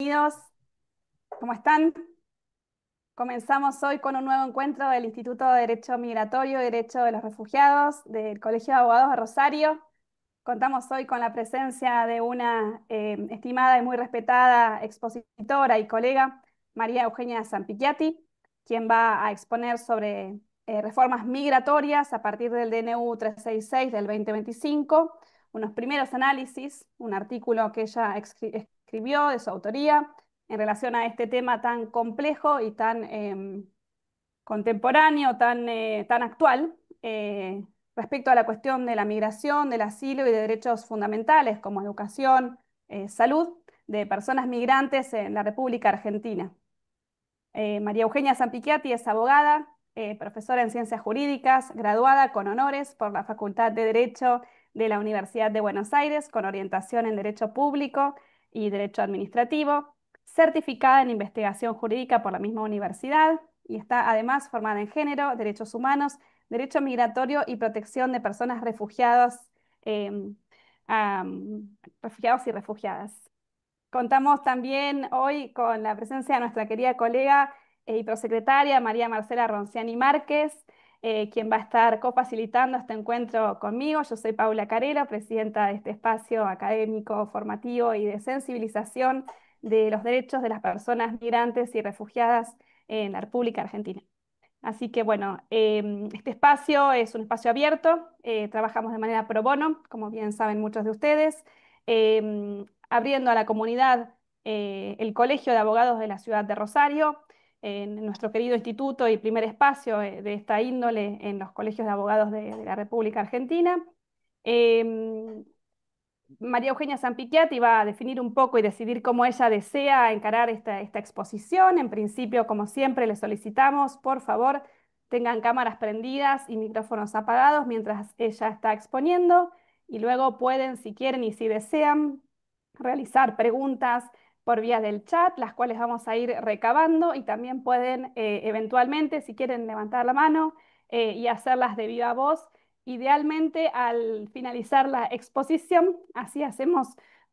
Bienvenidos, ¿cómo están? Comenzamos hoy con un nuevo encuentro del Instituto de Derecho Migratorio y Derecho de los Refugiados del Colegio de Abogados de Rosario. Contamos hoy con la presencia de una estimada y muy respetada expositora y colega, María Eugenia Zampicchiati, quien va a exponer sobre reformas migratorias a partir del DNU 366 del 2025, unos primeros análisis, un artículo que ella escribió de su autoría en relación a este tema tan complejo y tan contemporáneo, tan actual, respecto a la cuestión de la migración, del asilo y de derechos fundamentales como educación, salud, de personas migrantes en la República Argentina. María Eugenia Zampicchiati es abogada, profesora en ciencias jurídicas, graduada con honores por la Facultad de Derecho de la Universidad de Buenos Aires, con orientación en Derecho Público y Derecho Administrativo, certificada en investigación jurídica por la misma universidad y está además formada en género, derechos humanos, derecho migratorio y protección de personas refugiadas, em, refugiados y refugiadas. Contamos también hoy con la presencia de nuestra querida colega y prosecretaria María Marcela Ronciani Márquez, quien va a estar cofacilitando este encuentro conmigo. Yo soy Paula Carelo, presidenta de este espacio académico, formativo y de sensibilización de los derechos de las personas migrantes y refugiadas en la República Argentina. Así que bueno, este espacio es un espacio abierto, trabajamos de manera pro bono, como bien saben muchos de ustedes, abriendo a la comunidad el Colegio de Abogados de la Ciudad de Rosario, en nuestro querido instituto y primer espacio de esta índole en los colegios de abogados de la República Argentina. Em, María Eugenia Zampicchiati va a definir un poco y decidir cómo ella desea encarar esta exposición. En principio, como siempre, le solicitamos, por favor, tengan cámaras prendidas y micrófonos apagados mientras ella está exponiendo y luego pueden, si quieren y si desean, realizar preguntas por vía del chat, las cuales vamos a ir recabando y también pueden eventualmente, si quieren, levantar la mano y hacerlas de viva voz. Idealmente, al finalizar la exposición, así hacemos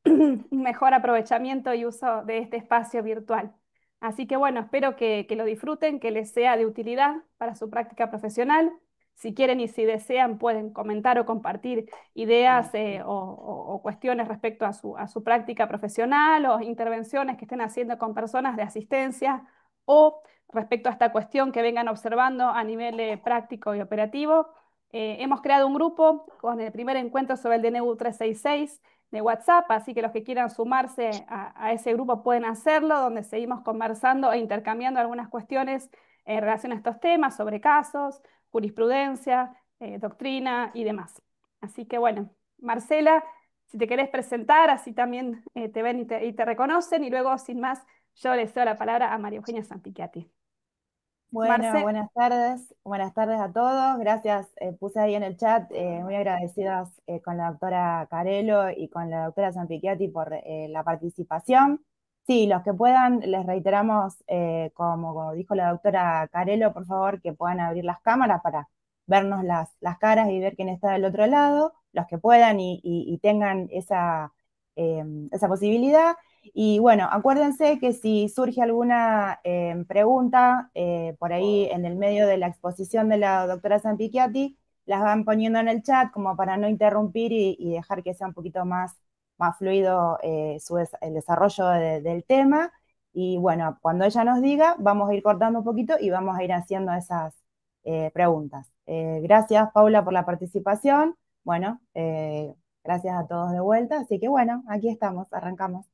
un mejor aprovechamiento y uso de este espacio virtual. Así que bueno, espero que lo disfruten, que les sea de utilidad para su práctica profesional. Si quieren y si desean, pueden comentar o compartir ideas o cuestiones respecto a su práctica profesional o intervenciones que estén haciendo con personas de asistencia o respecto a esta cuestión que vengan observando a nivel práctico y operativo. Hemos creado un grupo con el primer encuentro sobre el DNU 366 de WhatsApp, así que los que quieran sumarse a ese grupo pueden hacerlo, donde seguimos conversando e intercambiando algunas cuestiones en relación a estos temas, sobre casos, jurisprudencia, doctrina y demás. Así que bueno, Marcela, si te querés presentar, así también te ven y te reconocen, y luego, sin más, yo le cedo la palabra a María Eugenia Zampicchiati. Bueno, Marce, buenas tardes a todos. Gracias, puse ahí en el chat, muy agradecidas con la doctora Carelo y con la doctora Zampicchiati por la participación. Sí, los que puedan, les reiteramos, como dijo la doctora Carelo, por favor, que puedan abrir las cámaras para vernos las caras y ver quién está del otro lado, los que puedan y tengan esa posibilidad. Y bueno, acuérdense que si surge alguna pregunta por ahí en el medio de la exposición de la doctora Zampicchiati, las van poniendo en el chat como para no interrumpir y dejar que sea un poquito más fluido el desarrollo del tema. Y bueno, cuando ella nos diga, vamos a ir cortando un poquito y vamos a ir haciendo esas preguntas. Gracias, Paula, por la participación. Bueno, gracias a todos de vuelta. Así que bueno, aquí estamos, arrancamos.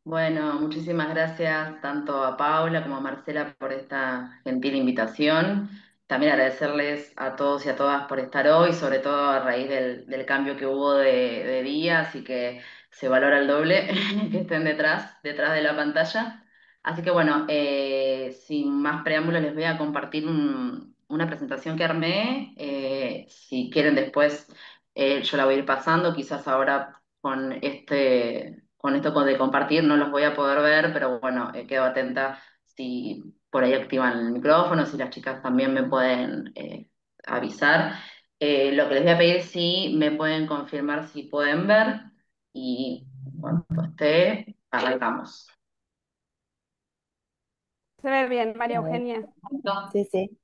Bueno, muchísimas gracias tanto a Paula como a Marcela por esta gentil invitación. También agradecerles a todos y a todas por estar hoy, sobre todo a raíz del cambio que hubo de día, así que se valora el doble que estén detrás de la pantalla. Así que bueno, sin más preámbulos les voy a compartir una presentación que armé. Si quieren después yo la voy a ir pasando, quizás ahora con esto de compartir no los voy a poder ver, pero bueno, quedo atenta si por ahí activan el micrófono, si las chicas también me pueden avisar. Lo que les voy a pedir si me pueden confirmar si pueden ver y cuando esté, arrancamos. Se ve bien, María A ver, Eugenia. sí, sí,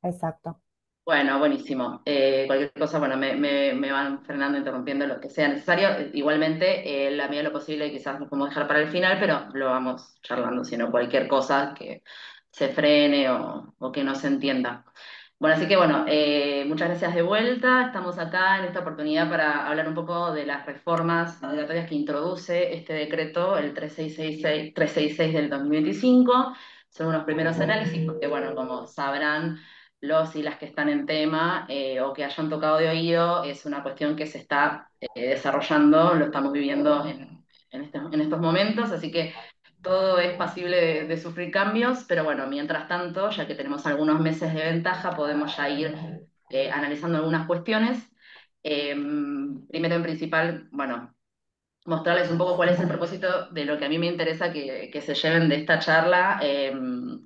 exacto. Bueno, buenísimo. Cualquier cosa, bueno, me van frenando, interrumpiendo lo que sea necesario. Igualmente, la medida de lo posible, quizás lo podemos dejar para el final, pero lo vamos charlando, sino cualquier cosa que se frene o que no se entienda. Bueno, así que bueno, muchas gracias de vuelta. Estamos acá en esta oportunidad para hablar un poco de las reformas migratorias que introduce este decreto, el 3666 del 2025. Son unos primeros análisis, porque bueno, como sabrán los y las que están en tema o que hayan tocado de oído, es una cuestión que se está desarrollando, lo estamos viviendo en estos momentos, así que todo es pasible de sufrir cambios, pero bueno, mientras tanto, ya que tenemos algunos meses de ventaja, podemos ya ir analizando algunas cuestiones. Primero en principal, bueno, mostrarles un poco cuál es el propósito de lo que a mí me interesa que se lleven de esta charla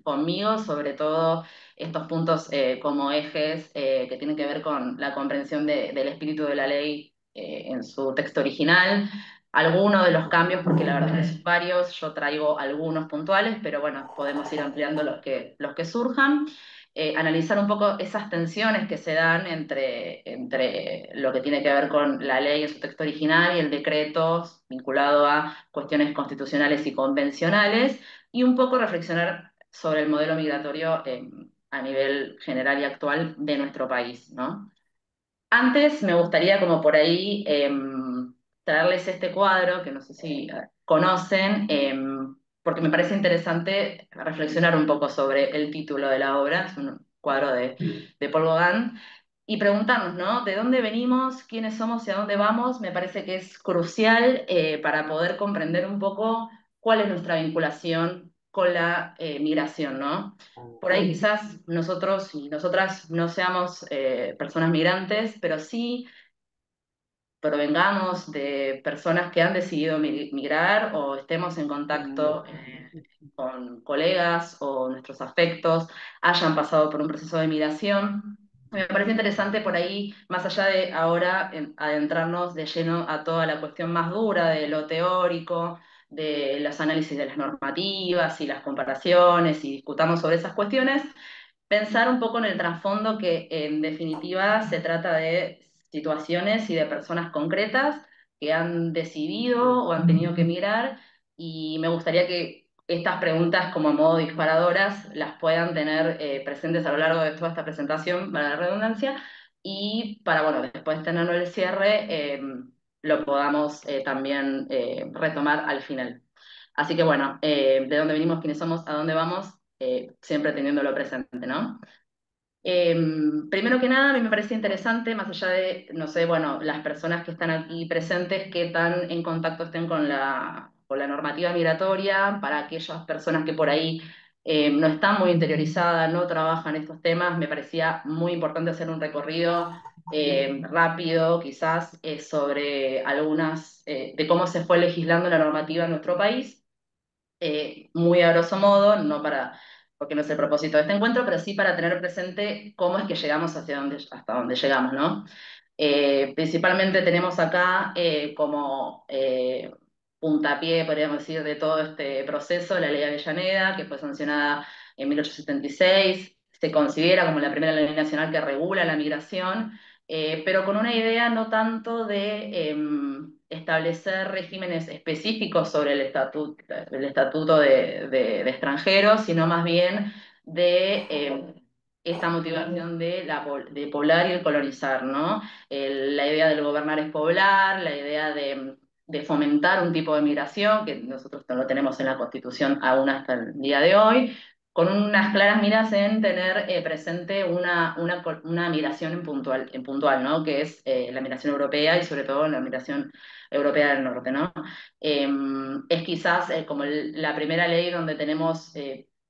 conmigo, sobre todo estos puntos como ejes que tienen que ver con la comprensión del espíritu de la ley en su texto original. Algunos de los cambios, porque la verdad es que son varios, yo traigo algunos puntuales, pero bueno, podemos ir ampliando los que surjan. Analizar un poco esas tensiones que se dan entre lo que tiene que ver con la ley en su texto original y el decreto vinculado a cuestiones constitucionales y convencionales, y un poco reflexionar sobre el modelo migratorio a nivel general y actual de nuestro país, ¿no? Antes me gustaría como por ahí traerles este cuadro, que no sé si conocen, porque me parece interesante reflexionar un poco sobre el título de la obra, es un cuadro de Paul Gauguin, y preguntarnos, ¿no? ¿De dónde venimos? ¿Quiénes somos y a dónde vamos? Me parece que es crucial para poder comprender un poco cuál es nuestra vinculación con la migración, ¿no? Por ahí quizás nosotros y nosotras no seamos personas migrantes, pero sí provengamos de personas que han decidido migrar o estemos en contacto con colegas o nuestros afectos hayan pasado por un proceso de migración. Me parece interesante por ahí, más allá de ahora adentrarnos de lleno a toda la cuestión más dura de lo teórico, de los análisis de las normativas y las comparaciones y discutamos sobre esas cuestiones, pensar un poco en el trasfondo que en definitiva se trata de situaciones y de personas concretas que han decidido o han tenido que emigrar, y me gustaría que estas preguntas como a modo disparadoras las puedan tener presentes a lo largo de toda esta presentación, para la redundancia, y para, bueno, después tenerlo el cierre, lo podamos también retomar al final. Así que bueno, de dónde venimos, quiénes somos, a dónde vamos, siempre teniéndolo presente, ¿no? Eh, Primero que nada, a mí me parece interesante, más allá de, no sé, bueno, las personas que están aquí presentes, qué tan en contacto estén con la normativa migratoria, para aquellas personas que por ahí no están muy interiorizadas, no trabajan estos temas, me parecía muy importante hacer un recorrido rápido, quizás, sobre algunas, de cómo se fue legislando la normativa en nuestro país, muy a grosso modo, no para, porque no es el propósito de este encuentro, pero sí para tener presente cómo es que llegamos hasta donde llegamos, ¿no? Principalmente tenemos acá como puntapié, podríamos decir, de todo este proceso, la ley Avellaneda, que fue sancionada en 1876, se considera como la primera ley nacional que regula la migración, pero con una idea no tanto de establecer regímenes específicos sobre el estatuto de extranjeros, sino más bien de esta motivación de poblar y colonizar, ¿no? La idea del gobernar es poblar, la idea de fomentar un tipo de migración, que nosotros no lo tenemos en la Constitución aún hasta el día de hoy, con unas claras miras en tener presente una migración en puntual, ¿no? Que es la migración europea y sobre todo la migración europea del norte, ¿no? Eh, es quizás como la primera ley donde tenemos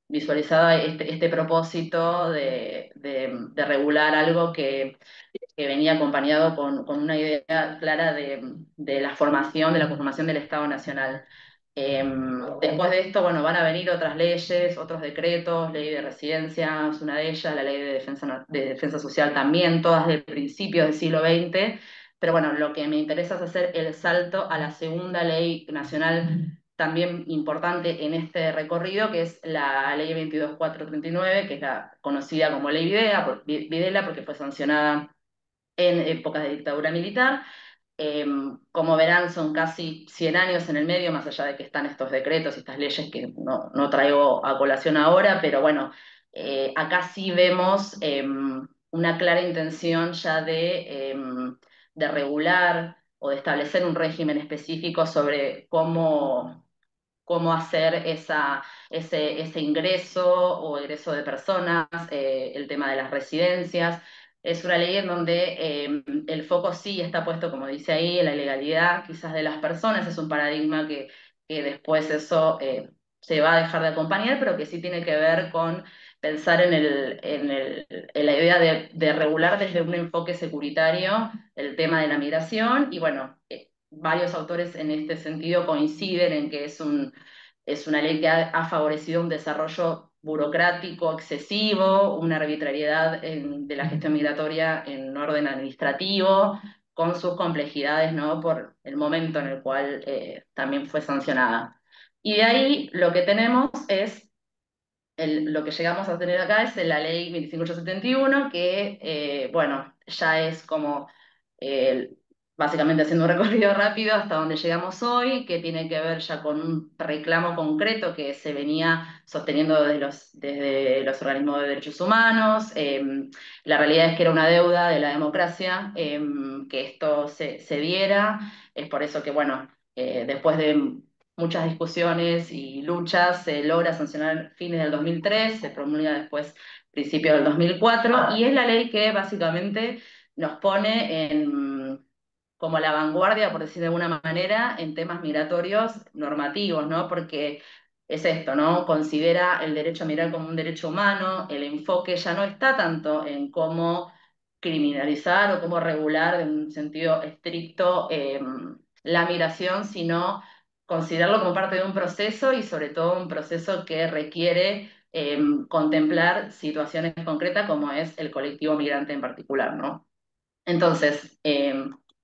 visualizada este propósito de regular algo que venía acompañado con una idea clara de la formación, de la conformación del Estado Nacional. Eh, Después de esto, bueno, van a venir otras leyes, otros decretos, ley de residencias, una de ellas, la ley de defensa social también, todas de principios del siglo XX. Pero bueno, lo que me interesa es hacer el salto a la segunda ley nacional también importante en este recorrido, que es la ley 22.439, que es la conocida como ley Videla, porque fue sancionada en épocas de dictadura militar. Como verán, son casi 100 años en el medio, más allá de que están estos decretos y estas leyes que no traigo a colación ahora, pero bueno, acá sí vemos una clara intención ya de regular o de establecer un régimen específico sobre cómo hacer ese ingreso o egreso de personas, el tema de las residencias. Es una ley en donde el foco sí está puesto, como dice ahí, en la legalidad quizás de las personas. Es un paradigma que después eso se va a dejar de acompañar, pero que sí tiene que ver con pensar en la idea de regular desde un enfoque securitario el tema de la migración. Y bueno, varios autores en este sentido coinciden en que es una ley que ha favorecido un desarrollo burocrático excesivo, una arbitrariedad de la gestión migratoria en orden administrativo, con sus complejidades, ¿no? Por el momento en el cual también fue sancionada. Y de ahí lo que tenemos es lo que llegamos a tener acá es la ley 25871, que, bueno, ya es como eh, básicamente haciendo un recorrido rápido hasta donde llegamos hoy, que tiene que ver ya con un reclamo concreto que se venía sosteniendo desde los organismos de derechos humanos. La realidad es que era una deuda de la democracia que esto se diera. Es por eso que, bueno, después de muchas discusiones y luchas, se logra sancionar fines del 2003, se promulga después principios del 2004, y es la ley que básicamente nos pone como la vanguardia, por decir de alguna manera, en temas migratorios normativos, ¿no? Porque es esto, ¿no? Considera el derecho a migrar como un derecho humano, el enfoque ya no está tanto en cómo criminalizar o cómo regular en un sentido estricto la migración, sino considerarlo como parte de un proceso y sobre todo un proceso que requiere contemplar situaciones concretas como es el colectivo migrante en particular, ¿no? Entonces,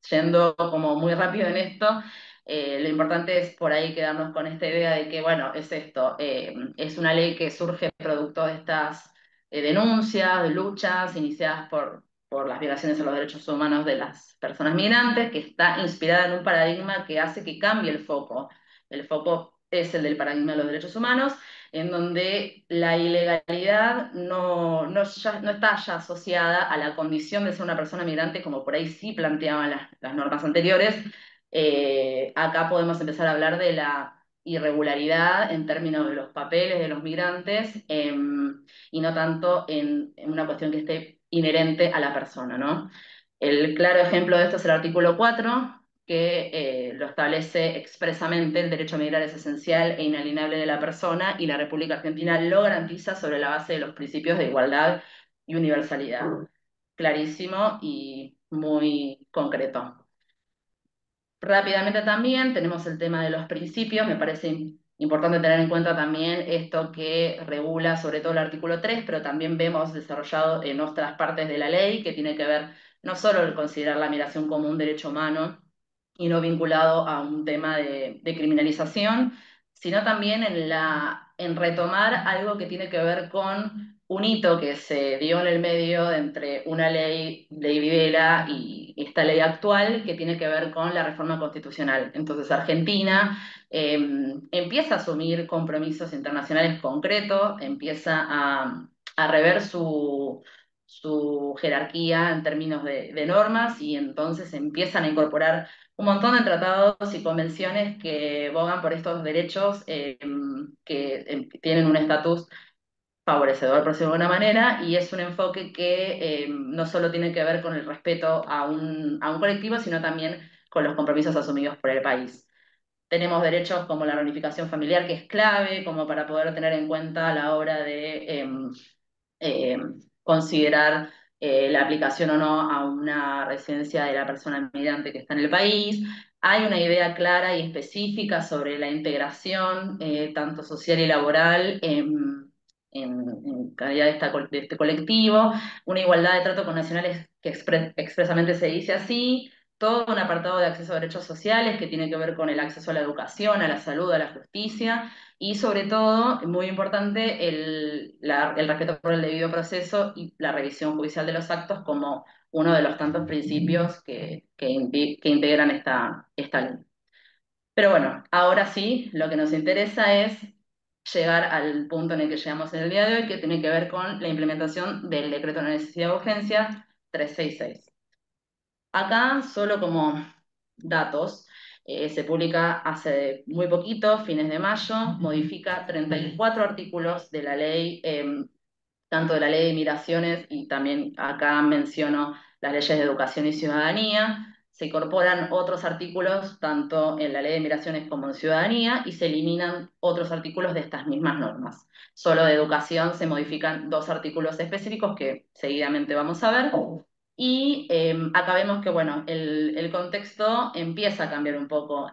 yendo como muy rápido en esto, lo importante es por ahí quedarnos con esta idea de que, bueno, es esto, es una ley que surge producto de estas denuncias, de luchas iniciadas por las violaciones a los derechos humanos de las personas migrantes, que está inspirada en un paradigma que hace que cambie el foco. El foco es el del paradigma de los derechos humanos, en donde la ilegalidad no está ya asociada a la condición de ser una persona migrante, como por ahí sí planteaban las normas anteriores. Acá podemos empezar a hablar de la irregularidad en términos de los papeles de los migrantes, y no tanto en una cuestión que esté inherente a la persona, ¿no? El claro ejemplo de esto es el artículo 4, que lo establece expresamente: el derecho a migrar es esencial e inalienable de la persona, y la República Argentina lo garantiza sobre la base de los principios de igualdad y universalidad. Clarísimo y muy concreto. Rápidamente también tenemos el tema de los principios. Me parece importante tener en cuenta también esto que regula sobre todo el artículo 3, pero también vemos desarrollado en otras partes de la ley, que tiene que ver no solo el considerar la migración como un derecho humano y no vinculado a un tema de criminalización, sino también en retomar algo que tiene que ver con un hito que se dio en el medio entre una ley Videla y esta ley actual, que tiene que ver con la reforma constitucional. Entonces Argentina empieza a asumir compromisos internacionales concretos, empieza a rever su jerarquía en términos de normas, y entonces empiezan a incorporar un montón de tratados y convenciones que bogan por estos derechos, que tienen un estatus favorecedor, por decirlo de alguna manera, y es un enfoque que no solo tiene que ver con el respeto a un colectivo, sino también con los compromisos asumidos por el país. Tenemos derechos como la reunificación familiar, que es clave como para poder tener en cuenta a la hora de eh, considerar la aplicación o no a una residencia de la persona migrante que está en el país. Hay una idea clara y específica sobre la integración, tanto social y laboral, en calidad de este colectivo, una igualdad de trato con nacionales que expresamente se dice así. todo un apartado de acceso a derechos sociales que tiene que ver con el acceso a la educación, a la salud, a la justicia y sobre todo, muy importante, el respeto por el debido proceso y la revisión judicial de los actos como uno de los tantos principios que integran esta ley. Pero bueno, ahora sí, lo que nos interesa es llegar al punto en el que llegamos en el día de hoy, que tiene que ver con la implementación del decreto de necesidad de urgencia 366. Acá, solo como datos, se publica hace muy poquito, fines de mayo, modifica 34 artículos de la ley, tanto de la ley de migraciones y también acá menciono las leyes de educación y ciudadanía. Se incorporan otros artículos tanto en la ley de migraciones como en ciudadanía y se eliminan otros artículos de estas mismas normas. Solo de educación se modifican 2 artículos específicos que seguidamente vamos a ver. Y acá vemos que, bueno, el contexto empieza a cambiar un poco.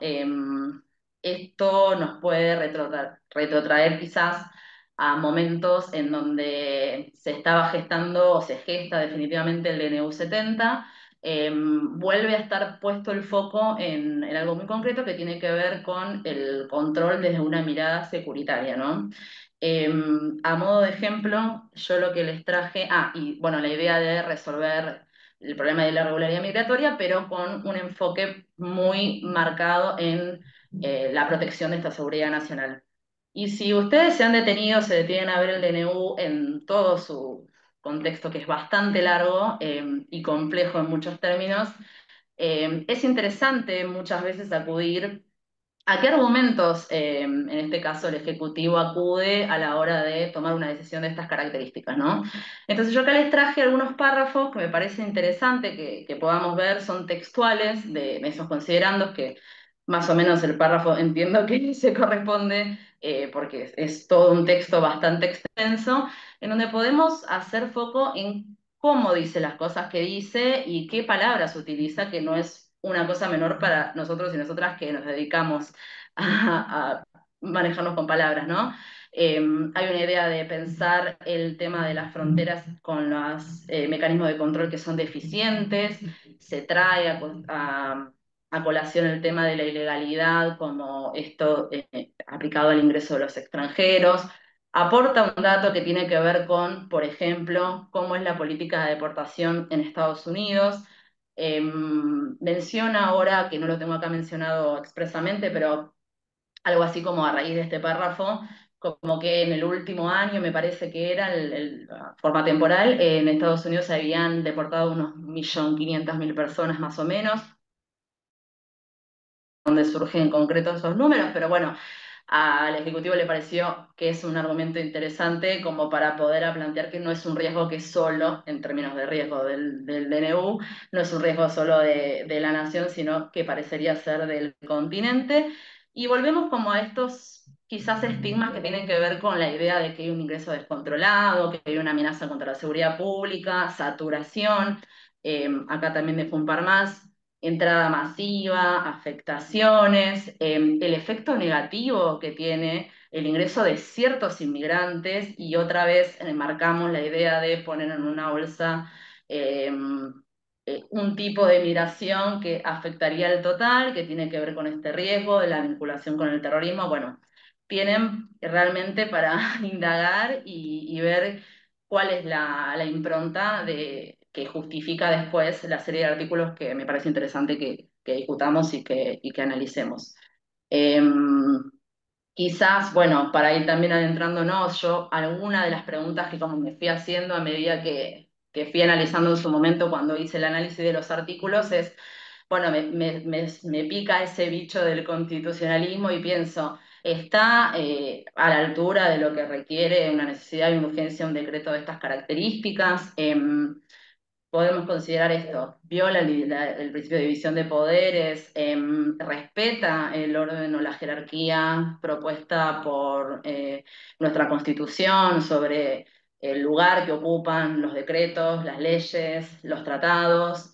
Esto nos puede retrotraer quizás a momentos en donde se estaba gestando o se gesta definitivamente el DNU 70. Vuelve a estar puesto el foco en algo muy concreto que tiene que ver con el control desde una mirada securitaria, ¿no? A modo de ejemplo, yo lo que les traje, y bueno, la idea de resolver el problema de la irregularidad migratoria, pero con un enfoque muy marcado en la protección de esta seguridad nacional. Y si ustedes se han detenido, se detienen a ver el DNU en todo su contexto, que es bastante largo y complejo en muchos términos, es interesante muchas veces acudir. ¿A qué argumentos, en este caso, el Ejecutivo acude a la hora de tomar una decisión de estas características, ¿no? Entonces yo acá les traje algunos párrafos que me parece interesante que podamos ver, son textuales de esos considerandos, que más o menos el párrafo entiendo que se corresponde, porque es todo un texto bastante extenso, en donde podemos hacer foco en cómo dice las cosas que dice y qué palabras utiliza, que no es una cosa menor para nosotros y nosotras que nos dedicamos a manejarnos con palabras, ¿no? Hay una idea de pensar el tema de las fronteras con los mecanismos de control que son deficientes, se trae a colación el tema de la ilegalidad como esto aplicado al ingreso de los extranjeros. Aporta un dato que tiene que ver con, por ejemplo, cómo es la política de deportación en Estados Unidos. Menciona ahora, que no lo tengo acá mencionado expresamente, pero algo así como a raíz de este párrafo, como que en el último año, me parece que era forma temporal, en Estados Unidos se habían deportado unos 1.500.000 personas más o menos, donde surgen en concreto esos números, pero bueno, al Ejecutivo le pareció que es un argumento interesante como para poder plantear que no es un riesgo que solo, en términos de riesgo del DNU, no es un riesgo solo de la nación, sino que parecería ser del continente. Y volvemos como a estos quizás estigmas que tienen que ver con la idea de que hay un ingreso descontrolado, que hay una amenaza contra la seguridad pública, saturación, acá también de Funpar Más, entrada masiva, afectaciones, el efecto negativo que tiene el ingreso de ciertos inmigrantes y otra vez marcamos la idea de poner en una bolsa eh, un tipo de migración que afectaría al total, que tiene que ver con este riesgo de la vinculación con el terrorismo. Bueno, tienen realmente para indagar y ver cuál es la impronta que justifica después la serie de artículos que me parece interesante que discutamos y que analicemos. Em, Quizás, bueno, para ir también adentrándonos, yo alguna de las preguntas que como me fui haciendo a medida que fui analizando en su momento cuando hice el análisis de los artículos es, bueno, me pica ese bicho del constitucionalismo y pienso, ¿está a la altura de lo que requiere una necesidad y una urgencia un decreto de estas características? Podemos considerar esto, viola el principio de división de poderes, respeta el orden o la jerarquía propuesta por nuestra Constitución sobre el lugar que ocupan los decretos, las leyes, los tratados,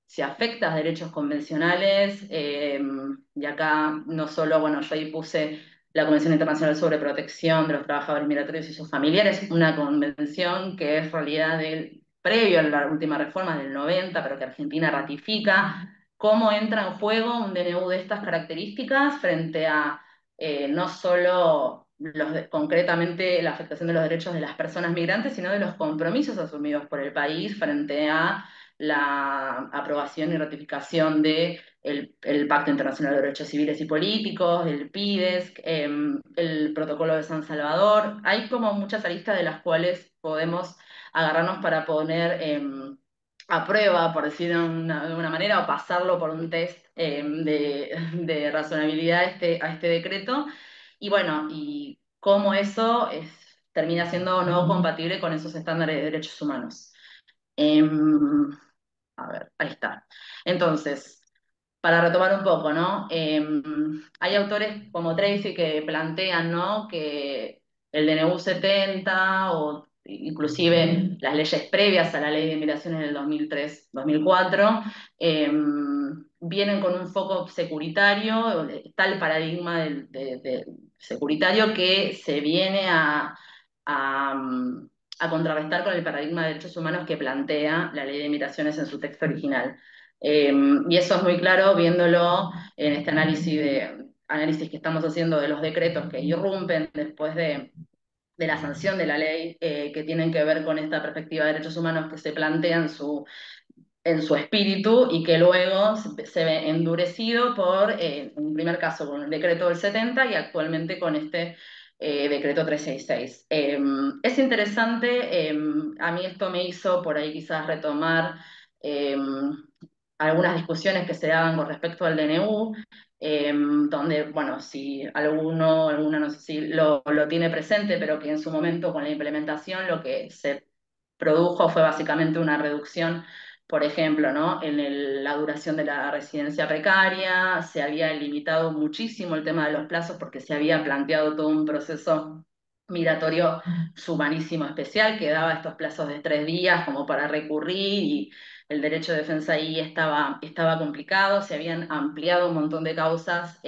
si afecta a derechos convencionales, y acá no solo, bueno, yo ahí puse la Convención Internacional sobre Protección de los Trabajadores Migratorios y sus Familiares, una convención que es realidad del previo a la última reforma del 90, pero que Argentina ratifica, cómo entra en juego un DNU de estas características frente a no solo concretamente la afectación de los derechos de las personas migrantes, sino de los compromisos asumidos por el país frente a la aprobación y ratificación de el Pacto Internacional de Derechos Civiles y Políticos, el PIDES, el Protocolo de San Salvador. Hay como muchas aristas de las cuales podemos agarrarnos para poner a prueba, por decir de una manera, o pasarlo por un test de razonabilidad a este decreto. Y bueno, y cómo eso termina siendo o no compatible con esos estándares de derechos humanos. Em, a ver, ahí está. Entonces, para retomar un poco, ¿no? Hay autores como Tracy que plantean, ¿no? Que el DNU 70 o inclusive las leyes previas a la ley de migraciones del 2003-2004 vienen con un foco securitario, está el paradigma securitario que se viene a, mm, a contrarrestar con el paradigma de derechos humanos que plantea la ley de migraciones en su texto original. Y eso es muy claro viéndolo en este análisis que estamos haciendo de los decretos que irrumpen después de la sanción de la ley, que tienen que ver con esta perspectiva de derechos humanos que se plantea en su espíritu y que luego se ve endurecido por, en un primer caso, con el decreto del 70 y actualmente con este decreto 366. Es interesante, a mí esto me hizo por ahí quizás retomar eh, algunas discusiones que se daban con respecto al DNU, donde, bueno, si alguna no sé si lo tiene presente, pero que en su momento con la implementación lo que se produjo fue básicamente una reducción, por ejemplo, ¿no? En la duración de la residencia precaria, se había limitado muchísimo el tema de los plazos porque se había planteado todo un proceso migratorio sumarísimo especial que daba estos plazos de 3 días como para recurrir y el derecho de defensa ahí estaba complicado, se habían ampliado un montón de causas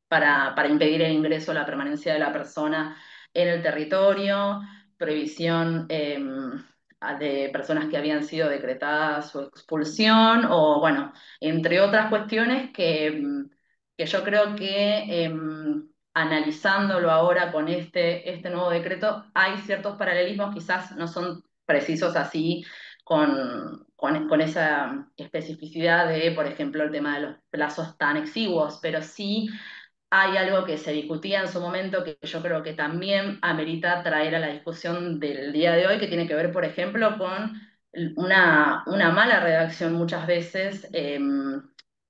para impedir el ingreso o la permanencia de la persona en el territorio, prohibición de personas que habían sido decretadas su expulsión, o bueno, entre otras cuestiones que yo creo que analizándolo ahora con este nuevo decreto, hay ciertos paralelismos, quizás no son precisos así con esa especificidad de, por ejemplo, el tema de los plazos tan exiguos, pero sí hay algo que se discutía en su momento que yo creo que también amerita traer a la discusión del día de hoy, que tiene que ver, por ejemplo, con una mala redacción muchas veces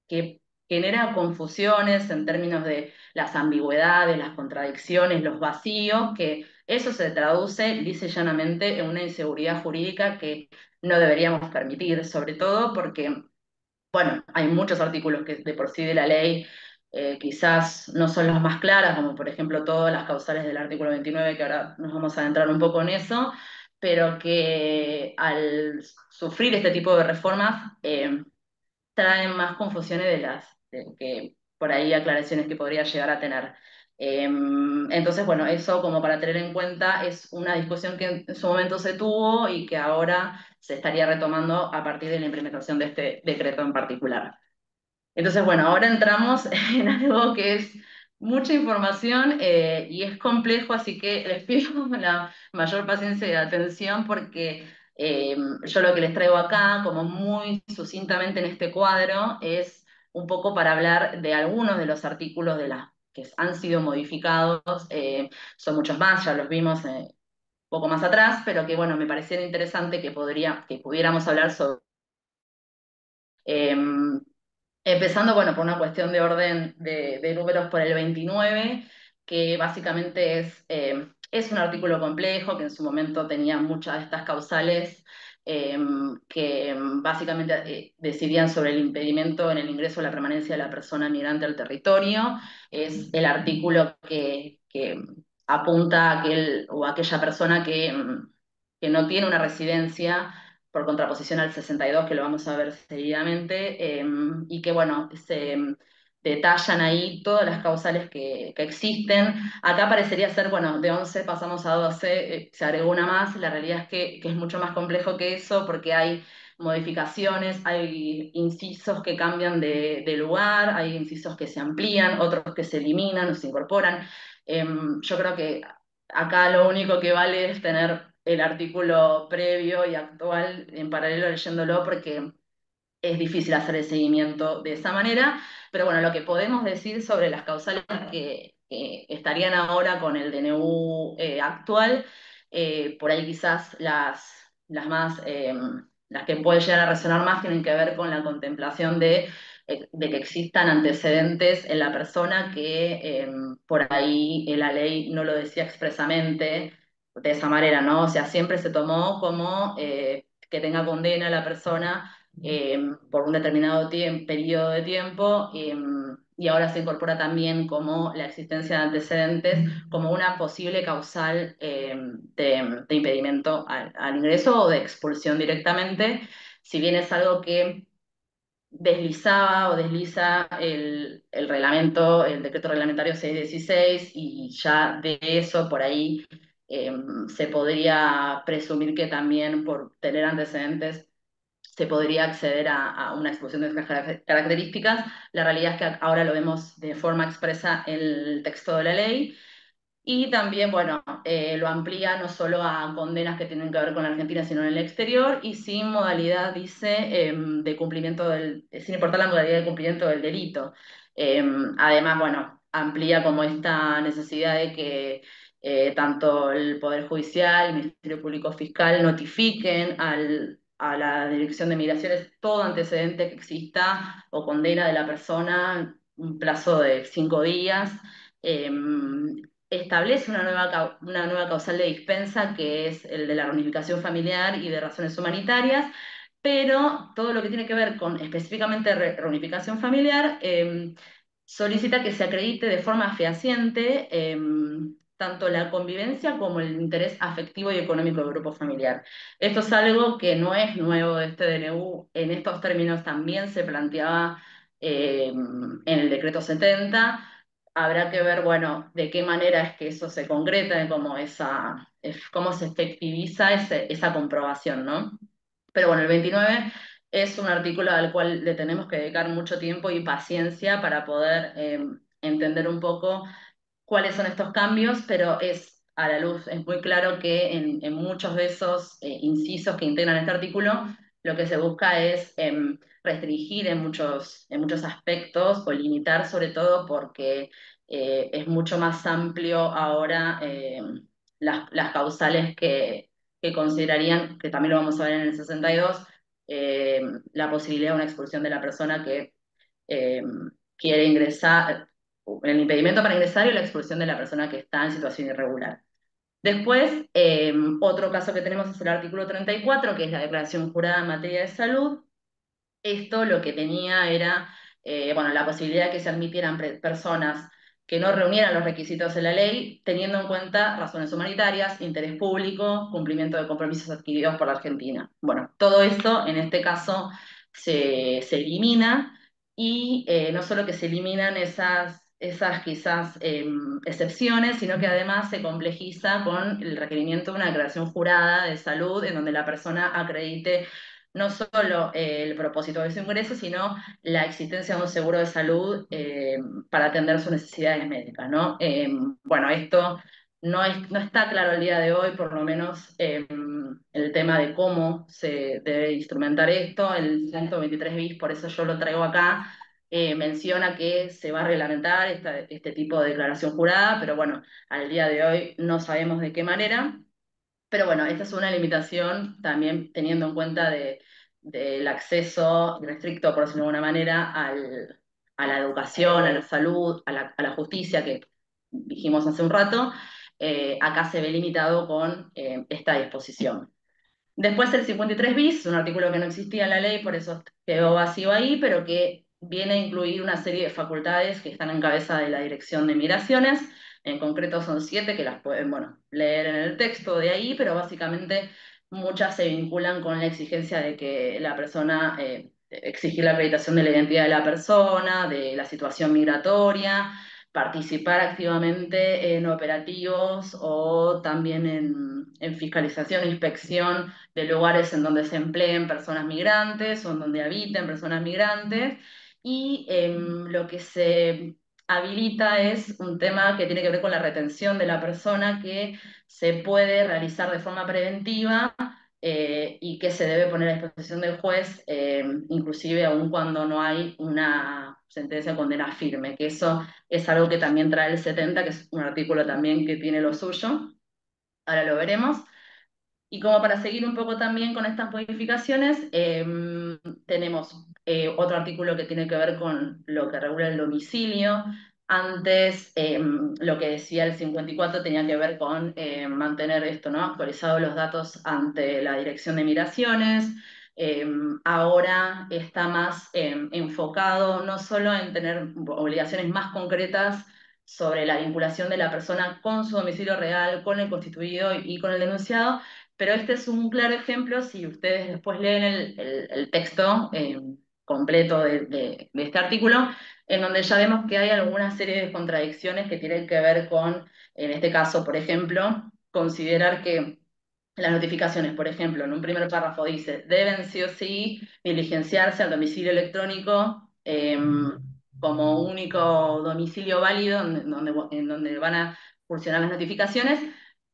que genera confusiones en términos de las ambigüedades, las contradicciones, los vacíos, que eso se traduce lisa y llanamente en una inseguridad jurídica que no deberíamos permitir, sobre todo porque bueno, hay muchos artículos que de por sí de la ley quizás no son los más claras, como por ejemplo todas las causales del artículo 29, que ahora nos vamos a adentrar un poco en eso, pero que al sufrir este tipo de reformas traen más confusiones que por ahí aclaraciones que podría llegar a tener. Entonces, bueno, eso como para tener en cuenta es una discusión que en su momento se tuvo y que ahora se estaría retomando a partir de la implementación de este decreto en particular. Entonces, bueno, ahora entramos en algo que es mucha información y es complejo, así que les pido la mayor paciencia y atención porque yo lo que les traigo acá, como muy sucintamente en este cuadro, es un poco para hablar de algunos de los artículos de las que han sido modificados. Son muchos más, ya los vimos un poco más atrás, pero que bueno, me pareciera interesante que pudiéramos hablar sobre. em, Empezando, bueno, por una cuestión de orden de números por el 29, que básicamente es un artículo complejo, que en su momento tenía muchas de estas causales eh, que básicamente decidían sobre el impedimento en el ingreso o la permanencia de la persona migrante al territorio. Es el artículo que apunta a aquel o aquella persona que no tiene una residencia por contraposición al 62, que lo vamos a ver seguidamente, y que, bueno, detallan ahí todas las causales que existen. Acá parecería ser, bueno, de 11 pasamos a 12, se agregó una más, la realidad es que es mucho más complejo que eso porque hay modificaciones, hay incisos que cambian de lugar, hay incisos que se amplían, otros que se eliminan o se incorporan. Yo creo que acá lo único que vale es tener el artículo previo y actual en paralelo leyéndolo porque es difícil hacer el seguimiento de esa manera, pero bueno, lo que podemos decir sobre las causales que estarían ahora con el DNU actual, por ahí quizás las más, las que pueden llegar a resonar más tienen que ver con la contemplación de que existan antecedentes en la persona que por ahí la ley no lo decía expresamente de esa manera, ¿no? O sea, siempre se tomó como que tenga condena la persona por un determinado periodo de tiempo y ahora se incorpora también como la existencia de antecedentes como una posible causal de impedimento al ingreso o de expulsión directamente, si bien es algo que deslizaba o desliza el reglamento, el decreto reglamentario 616 y ya de eso por ahí eh, se podría presumir que también por tener antecedentes se podría acceder a una exposición de estas características. La realidad es que ahora lo vemos de forma expresa en el texto de la ley y también, bueno, lo amplía no solo a condenas que tienen que ver con la Argentina, sino en el exterior, y sin modalidad, dice, de cumplimiento sin importar la modalidad de cumplimiento del delito. Además, bueno, amplía como esta necesidad de que tanto el Poder Judicial, el Ministerio Público Fiscal notifiquen a la Dirección de Migraciones todo antecedente que exista o condena de la persona, un plazo de 5 días. Establece una nueva causal de dispensa, que es el de la reunificación familiar y de razones humanitarias, pero todo lo que tiene que ver con específicamente reunificación familiar solicita que se acredite de forma fehaciente tanto la convivencia como el interés afectivo y económico del grupo familiar. Esto es algo que no es nuevo de este DNU, en estos términos también se planteaba en el decreto 70. Habrá que ver, bueno, de qué manera es que eso se concreta, de cómo se efectiviza esa comprobación, ¿no? Pero bueno, el 29 es un artículo al cual le tenemos que dedicar mucho tiempo y paciencia para poder entender un poco cuáles son estos cambios, pero es a la luz, es muy claro que en muchos de esos incisos que integran este artículo, lo que se busca es restringir en muchos aspectos o limitar sobre todo porque es mucho más amplio ahora las causales que considerarían, que también lo vamos a ver en el 62, la posibilidad de una expulsión de la persona que eh, quiere ingresar, el impedimento para ingresar y la expulsión de la persona que está en situación irregular. Después, otro caso que tenemos es el artículo 34, que es la declaración jurada en materia de salud. Esto lo que tenía era, bueno, la posibilidad de que se admitieran personas que no reunieran los requisitos de la ley, teniendo en cuenta razones humanitarias, interés público, cumplimiento de compromisos adquiridos por la Argentina. Bueno, todo esto en este caso se elimina y no solo que se eliminan esas quizás excepciones, sino que además se complejiza con el requerimiento de una declaración jurada de salud en donde la persona acredite no solo el propósito de su ingreso, sino la existencia de un seguro de salud para atender sus necesidades médicas, ¿no? Bueno, esto no está claro el día de hoy, por lo menos el tema de cómo se debe instrumentar esto. El 123 bis, por eso yo lo traigo acá, menciona que se va a reglamentar este tipo de declaración jurada, pero bueno, al día de hoy no sabemos de qué manera. Pero bueno, esta es una limitación también teniendo en cuenta del acceso restricto, por decirlo de alguna manera, a la educación, a la salud, a la justicia, que dijimos hace un rato. Acá se ve limitado con esta disposición. Después el 53 bis, un artículo que no existía en la ley, por eso quedó vacío ahí, pero que viene a incluir una serie de facultades que están en cabeza de la Dirección de Migraciones. En concreto son 7 que las pueden, bueno, leer en el texto de ahí, pero básicamente muchas se vinculan con la exigencia de que la persona exigir la acreditación de la identidad de la persona, de la situación migratoria, participar activamente en operativos o también en fiscalización e inspección de lugares en donde se empleen personas migrantes o en donde habiten personas migrantes. Y lo que se habilita es un tema que tiene que ver con la retención de la persona, que se puede realizar de forma preventiva y que se debe poner a disposición del juez, inclusive aun cuando no hay una sentencia de condena firme, que eso es algo que también trae el 70, que es un artículo también que tiene lo suyo. Ahora lo veremos. Y como para seguir un poco también con estas modificaciones, tenemos otro artículo que tiene que ver con lo que regula el domicilio. Antes, lo que decía el 54 tenía que ver con mantener esto, ¿no? Actualizados los datos ante la Dirección de Migraciones. Ahora está más enfocado no solo en tener obligaciones más concretas sobre la vinculación de la persona con su domicilio real, con el constituido y con el denunciado, pero este es un claro ejemplo, si ustedes después leen el texto completo de este artículo, en donde ya vemos que hay alguna serie de contradicciones que tienen que ver con, en este caso, por ejemplo, considerar que las notificaciones, por ejemplo, en un primer párrafo dice, deben sí o sí diligenciarse al domicilio electrónico como único domicilio válido en donde van a funcionar las notificaciones,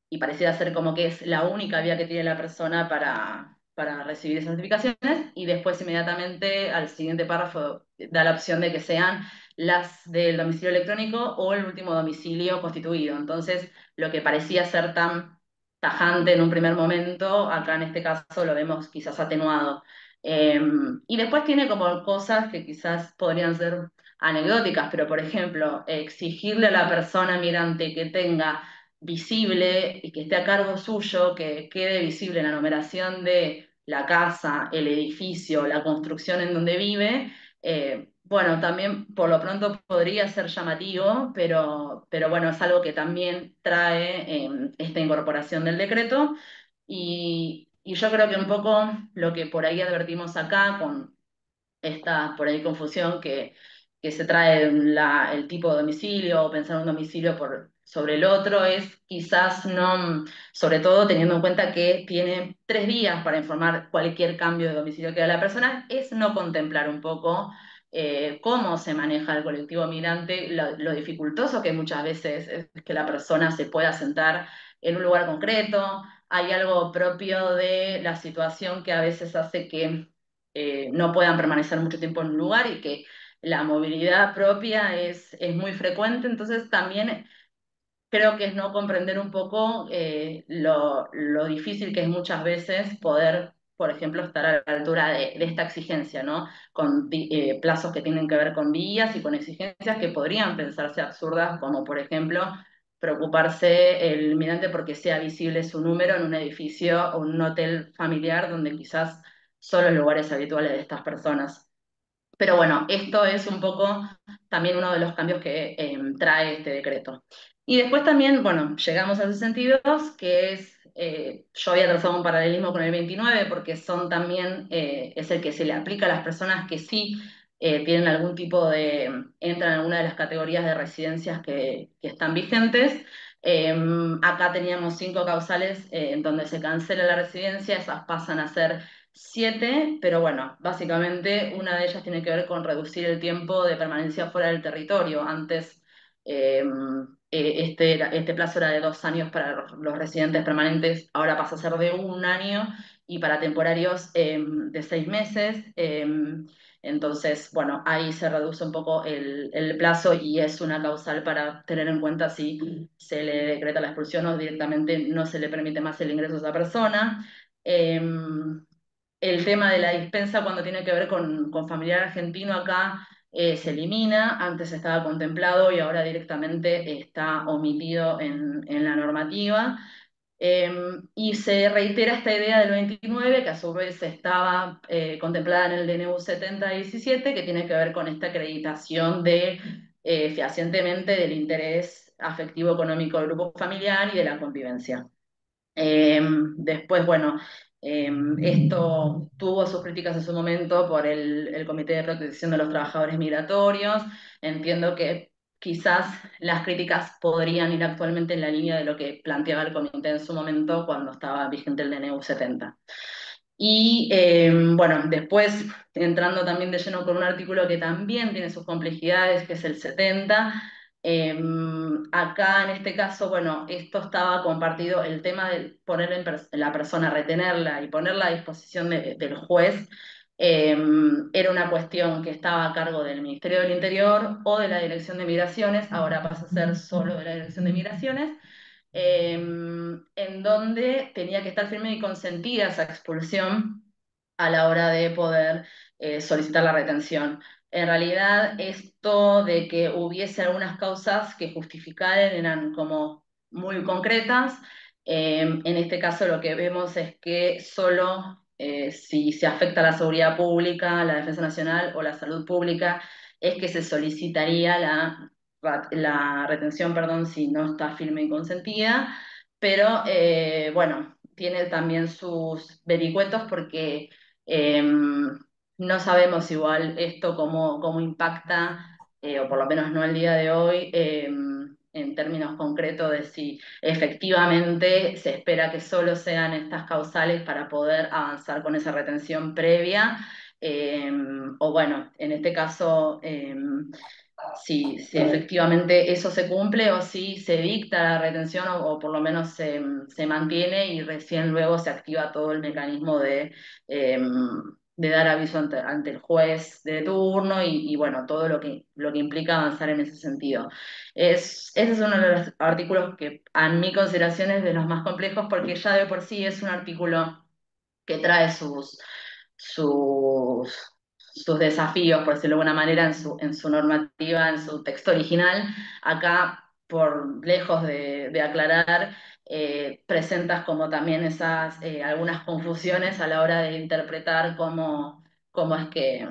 y pareciera ser como que es la única vía que tiene la persona para recibir esas notificaciones, y después inmediatamente al siguiente párrafo da la opción de que sean las del domicilio electrónico o el último domicilio constituido. Entonces, lo que parecía ser tan tajante en un primer momento, acá en este caso lo vemos quizás atenuado. Eh, y después tiene como cosas que quizás podrían ser anecdóticas, pero por ejemplo, exigirle a la persona migrante que tenga visible y que esté a cargo suyo, que quede visible la numeración de la casa, el edificio, la construcción en donde vive, bueno, también por lo pronto podría ser llamativo, pero bueno, es algo que también trae esta incorporación del decreto. Y yo creo que un poco lo que por ahí advertimos acá con esta por ahí confusión que se trae el tipo de domicilio o pensar un domicilio sobre el otro es quizás no, sobre todo teniendo en cuenta que tiene 3 días para informar cualquier cambio de domicilio que haga la persona, es no contemplar un poco cómo se maneja el colectivo migrante, lo dificultoso que muchas veces es que la persona se pueda sentar en un lugar concreto. Hay algo propio de la situación que a veces hace que no puedan permanecer mucho tiempo en un lugar y que la movilidad propia es muy frecuente, entonces también creo que es no comprender un poco lo difícil que es muchas veces poder, por ejemplo, estar a la altura de esta exigencia, ¿no? Con plazos que tienen que ver con vías y con exigencias que podrían pensarse absurdas, como por ejemplo preocuparse el inmigrante porque sea visible su número en un edificio o en un hotel familiar donde quizás son los lugares habituales de estas personas. Pero bueno, esto es un poco también uno de los cambios que trae este decreto. Y después también, bueno, llegamos al 62, que es, yo había trazado un paralelismo con el 29, porque son también, es el que se le aplica a las personas que sí tienen algún tipo entran en alguna de las categorías de residencias que están vigentes. Acá teníamos 5 causales en donde se cancela la residencia, esas pasan a ser 7, pero bueno, básicamente una de ellas tiene que ver con reducir el tiempo de permanencia fuera del territorio. Antes este plazo era de 2 años para los residentes permanentes, ahora pasa a ser de 1 año y para temporarios de 6 meses. Entonces, bueno, ahí se reduce un poco el plazo y es una causal para tener en cuenta si se le decreta la expulsión o directamente no se le permite más el ingreso a esa persona. El tema de la dispensa cuando tiene que ver con familiar argentino acá se elimina, antes estaba contemplado y ahora directamente está omitido en la normativa. Y se reitera esta idea del 29, que a su vez estaba contemplada en el DNU 7017, que tiene que ver con esta acreditación fehacientemente del interés afectivo económico del grupo familiar y de la convivencia. Después, bueno, Esto tuvo sus críticas en su momento por el Comité de Protección de los Trabajadores Migratorios. Entiendo que quizás las críticas podrían ir actualmente en la línea de lo que planteaba el comité en su momento cuando estaba vigente el DNU 70. Y bueno, después entrando también de lleno con un artículo que también tiene sus complejidades, que es el 70. Acá en este caso, bueno, esto estaba compartido, el tema de poner la persona, retenerla y ponerla a disposición del juez, eh, era una cuestión que estaba a cargo del Ministerio del Interior o de la Dirección de Migraciones, ahora pasa a ser solo de la Dirección de Migraciones, en donde tenía que estar firme y consentida esa expulsión a la hora de poder solicitar la retención. En realidad, esto de que hubiese algunas causas que justificaran eran como muy concretas. En este caso, lo que vemos es que solo si se afecta a la seguridad pública, la defensa nacional o la salud pública, es que se solicitaría la retención, perdón, si no está firme y consentida, pero bueno, tiene también sus vericuetos porque no sabemos igual esto cómo impacta, o por lo menos no el día de hoy, en términos concretos de si efectivamente se espera que solo sean estas causales para poder avanzar con esa retención previa, o bueno, en este caso si efectivamente eso se cumple o si se dicta la retención o por lo menos se mantiene y recién luego se activa todo el mecanismo eh, de dar aviso ante el juez de turno y bueno, todo lo que implica avanzar en ese sentido. Ese es uno de los artículos que a mi consideración es de los más complejos porque ya de por sí es un artículo que trae sus, sus desafíos, por decirlo de alguna manera, en su normativa, en su texto original. Acá, por lejos de aclarar, presentas como también esas algunas confusiones a la hora de interpretar cómo es que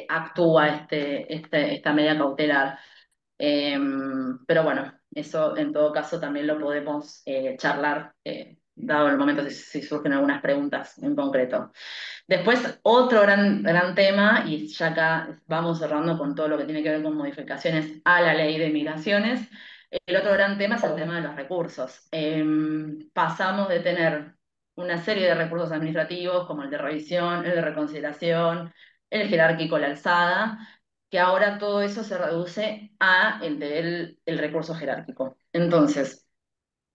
actúa esta medida cautelar. Pero bueno, eso en todo caso también lo podemos charlar, dado el momento si surgen algunas preguntas en concreto. Después, otro gran tema, y ya acá vamos cerrando con todo lo que tiene que ver con modificaciones a la ley de migraciones. El otro gran tema es el tema de los recursos. Pasamos de tener una serie de recursos administrativos, como el de revisión, el de reconsideración, el jerárquico, la alzada, que ahora todo eso se reduce a el recurso jerárquico. Entonces,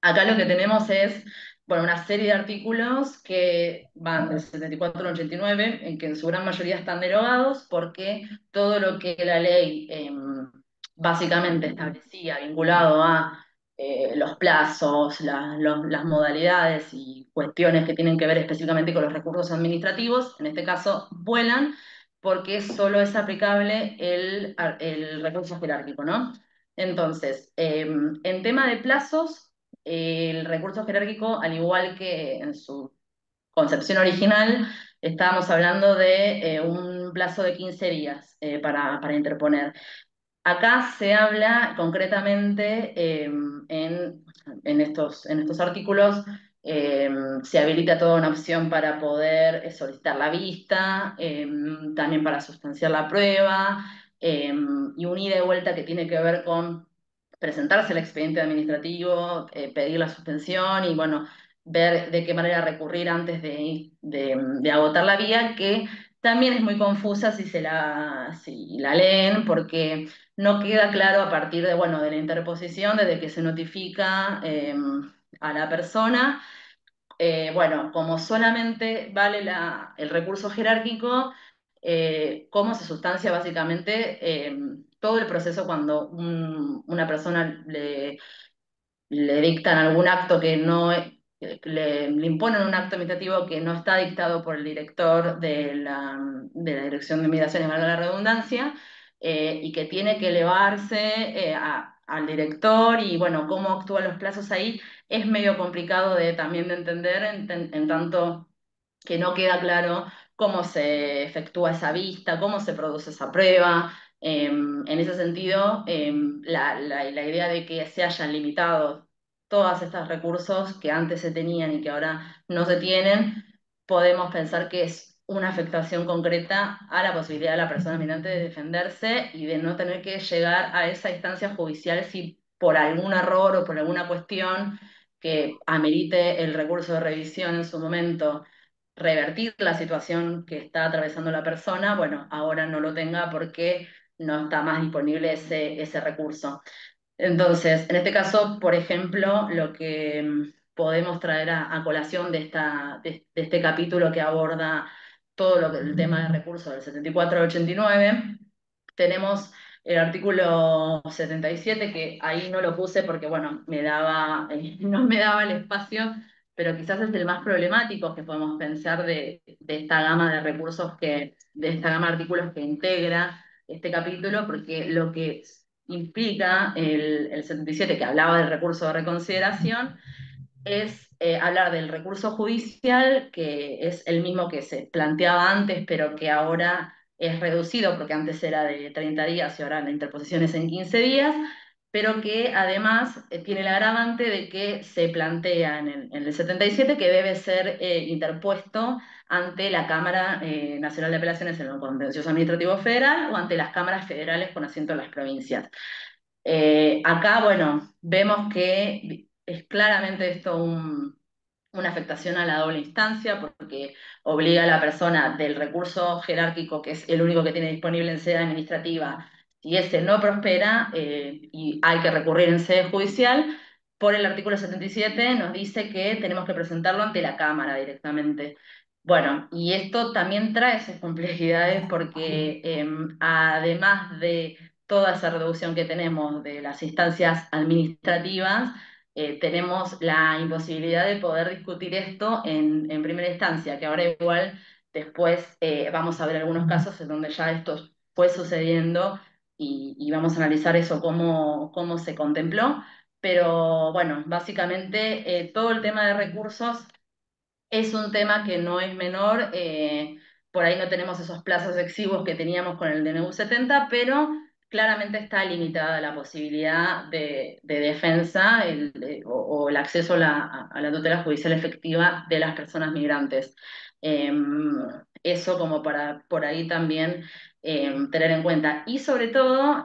acá lo que tenemos es, bueno, una serie de artículos que van del 74 al 89, en que en su gran mayoría están derogados, porque todo lo que la ley básicamente establecía vinculado a los plazos, las modalidades y cuestiones que tienen que ver específicamente con los recursos administrativos, en este caso, vuelan, porque solo es aplicable el recurso jerárquico, ¿no? Entonces, en tema de plazos, el recurso jerárquico, al igual que en su concepción original, estábamos hablando de un plazo de 15 días para interponer. Acá se habla concretamente en estos artículos, eh, se habilita toda una opción para poder solicitar la vista, también para sustanciar la prueba, y un ida y vuelta que tiene que ver con presentarse el expediente administrativo, pedir la suspensión y bueno, ver de qué manera recurrir antes de agotar la vía, que también es muy confusa si la leen, porque no queda claro a partir de, bueno, de la interposición, desde que se notifica a la persona. Bueno, como solamente vale el recurso jerárquico, cómo se sustancia básicamente todo el proceso cuando una persona le dictan algún acto que no, le imponen un acto administrativo que no está dictado por el director de la Dirección de Migraciones, valga la redundancia, y que tiene que elevarse al director y bueno, cómo actúan los plazos ahí, es medio complicado también de entender en tanto que no queda claro cómo se efectúa esa vista, cómo se produce esa prueba. En ese sentido, la idea de que se hayan limitado todos estos recursos que antes se tenían y que ahora no se tienen, podemos pensar que es una afectación concreta a la posibilidad de la persona migrante de defenderse y de no tener que llegar a esa instancia judicial si por algún error o por alguna cuestión que amerite el recurso de revisión en su momento revertir la situación que está atravesando la persona, bueno, ahora no lo tenga porque no está más disponible ese recurso. Entonces, en este caso, por ejemplo, lo que podemos traer a colación de este capítulo que aborda todo el tema de recursos del 74 al 89, tenemos el artículo 77, que ahí no lo puse porque, bueno, no me daba el espacio, pero quizás es el más problemático que podemos pensar de esta gama de recursos de esta gama de artículos que integra este capítulo, porque lo que implica el 77, que hablaba del recurso de reconsideración, es hablar del recurso judicial, que es el mismo que se planteaba antes, pero que ahora es reducido, porque antes era de 30 días y ahora la interposición es en 15 días, pero que además tiene el agravante de que se plantea en el 77 que debe ser interpuesto ante la Cámara Nacional de Apelaciones en lo Contencioso Administrativo Federal o ante las cámaras federales con asiento en las provincias. Acá, bueno, vemos que es claramente esto una afectación a la doble instancia porque obliga a la persona del recurso jerárquico, que es el único que tiene disponible en sede administrativa, si ese no prospera y hay que recurrir en sede judicial, por el artículo 77 nos dice que tenemos que presentarlo ante la Cámara directamente. Bueno, y esto también trae sus complejidades porque además de toda esa reducción que tenemos de las instancias administrativas, tenemos la imposibilidad de poder discutir esto en primera instancia, que ahora igual después vamos a ver algunos casos en donde ya esto fue sucediendo y vamos a analizar eso, cómo se contempló. Pero bueno, básicamente todo el tema de recursos es un tema que no es menor, por ahí no tenemos esos plazos exiguos que teníamos con el DNU 70, pero claramente está limitada la posibilidad de defensa o el acceso a la tutela judicial efectiva de las personas migrantes. Eh, Eso como para por ahí también tener en cuenta. Y sobre todo,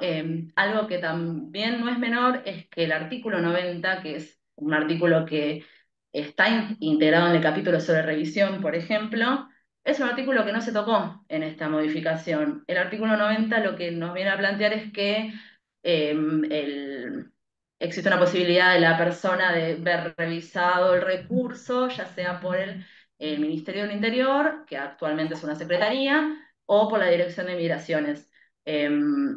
algo que también no es menor es que el artículo 90, que es un artículo que está integrado en el capítulo sobre revisión, por ejemplo, es un artículo que no se tocó en esta modificación. El artículo 90 lo que nos viene a plantear es que eh, existe una posibilidad de la persona de ver revisado el recurso, ya sea por el Ministerio del Interior, que actualmente es una secretaría, o por la Dirección de Migraciones.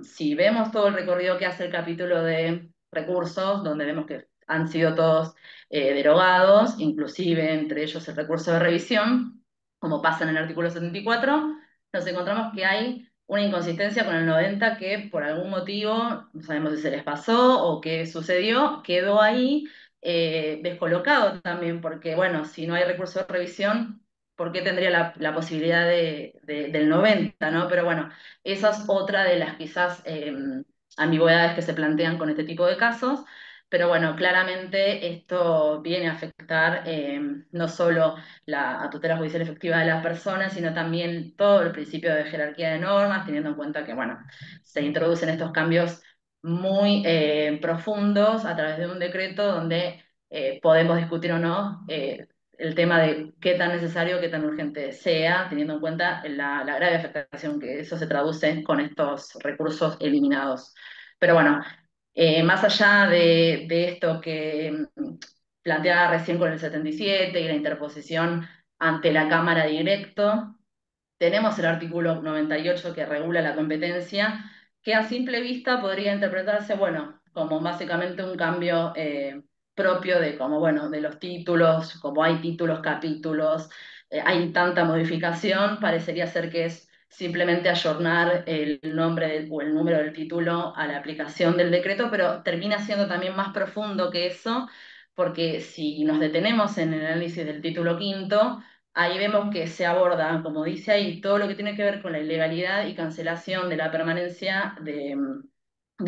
Si vemos todo el recorrido que hace el capítulo de recursos, donde vemos que han sido todos derogados, inclusive entre ellos el recurso de revisión, como pasa en el artículo 74, nos encontramos que hay una inconsistencia con el 90 que por algún motivo, no sabemos si se les pasó o qué sucedió, quedó ahí descolocado también, porque bueno, si no hay recurso de revisión, ¿por qué tendría la posibilidad del 90, ¿no? Pero bueno, esa es otra de las quizás ambigüedades que se plantean con este tipo de casos. Pero bueno, claramente esto viene a afectar no solo la tutela judicial efectiva de las personas, sino también todo el principio de jerarquía de normas, teniendo en cuenta que, bueno, se introducen estos cambios muy profundos a través de un decreto donde podemos discutir o no el tema de qué tan necesario, qué tan urgente sea, teniendo en cuenta la grave afectación que eso se traduce con estos recursos eliminados. Pero bueno, más allá de esto que planteaba recién con el 77 y la interposición ante la Cámara directo, tenemos el artículo 98 que regula la competencia, que a simple vista podría interpretarse, bueno, como básicamente un cambio propio de como, bueno, de los títulos, como hay títulos, capítulos, hay tanta modificación, parecería ser que es simplemente ayornar el nombre o el número del título a la aplicación del decreto, pero termina siendo también más profundo que eso, porque si nos detenemos en el análisis del título quinto, ahí vemos que se aborda, como dice ahí, todo lo que tiene que ver con la ilegalidad y cancelación de la permanencia de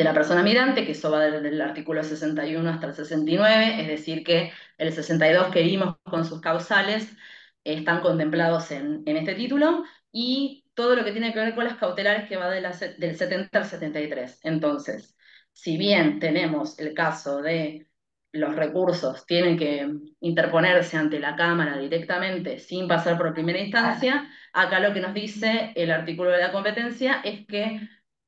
la persona migrante, que eso va desde el artículo 61 hasta el 69, es decir, que el 62 que vimos con sus causales están contemplados en este título, y todo lo que tiene que ver con las cautelares que va del 70 al 73. Entonces, si bien tenemos el caso de los recursos tienen que interponerse ante la Cámara directamente sin pasar por primera instancia, acá lo que nos dice el artículo de la competencia es que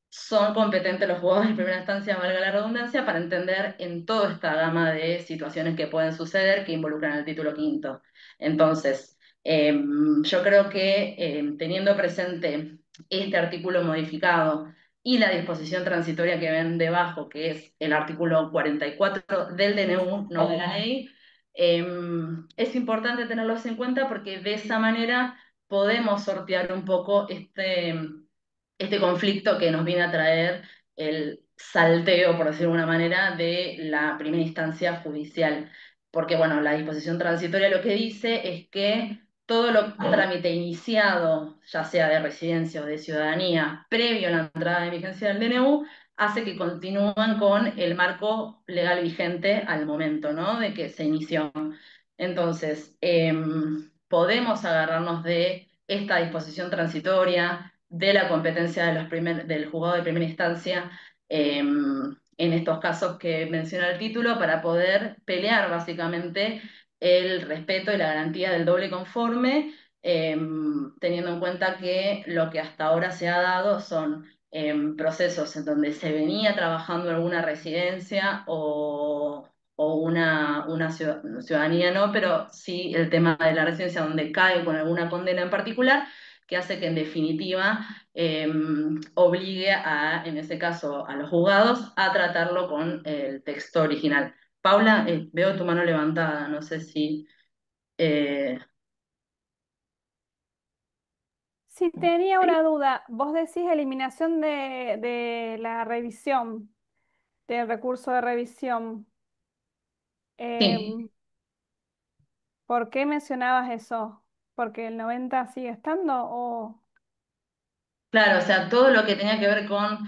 son competentes los juzgados de primera instancia, valga la redundancia, para entender en toda esta gama de situaciones que pueden suceder que involucran el título quinto. Entonces, yo creo que teniendo presente este artículo modificado y la disposición transitoria que ven debajo, que es el artículo 44 del DNU, no de la ley, es importante tenerlos en cuenta porque de esa manera podemos sortear un poco este conflicto que nos viene a traer el salteo, por decirlo de alguna manera, de la primera instancia judicial. Porque, bueno, la disposición transitoria lo que dice es que todo lo trámite iniciado, ya sea de residencia o de ciudadanía, previo a la entrada en vigencia del DNU, hace que continúen con el marco legal vigente al momento, ¿no? De que se inició. Entonces, podemos agarrarnos de esta disposición transitoria, de la competencia del juzgado de primera instancia, en estos casos que menciona el título, para poder pelear básicamente el respeto y la garantía del doble conforme, teniendo en cuenta que lo que hasta ahora se ha dado son procesos en donde se venía trabajando alguna residencia o una ciudadanía, no, pero sí el tema de la residencia donde cae con alguna condena en particular, que hace que en definitiva obligue en ese caso, a los juzgados a tratarlo con el texto original. Paula, veo tu mano levantada, no sé si... eh, Sí, tenía una duda. Vos decís eliminación de la revisión, del recurso de revisión. sí. Em, ¿Por qué mencionabas eso? ¿Porque el 90 sigue estando o Claro, o sea, todo lo que tenía que ver con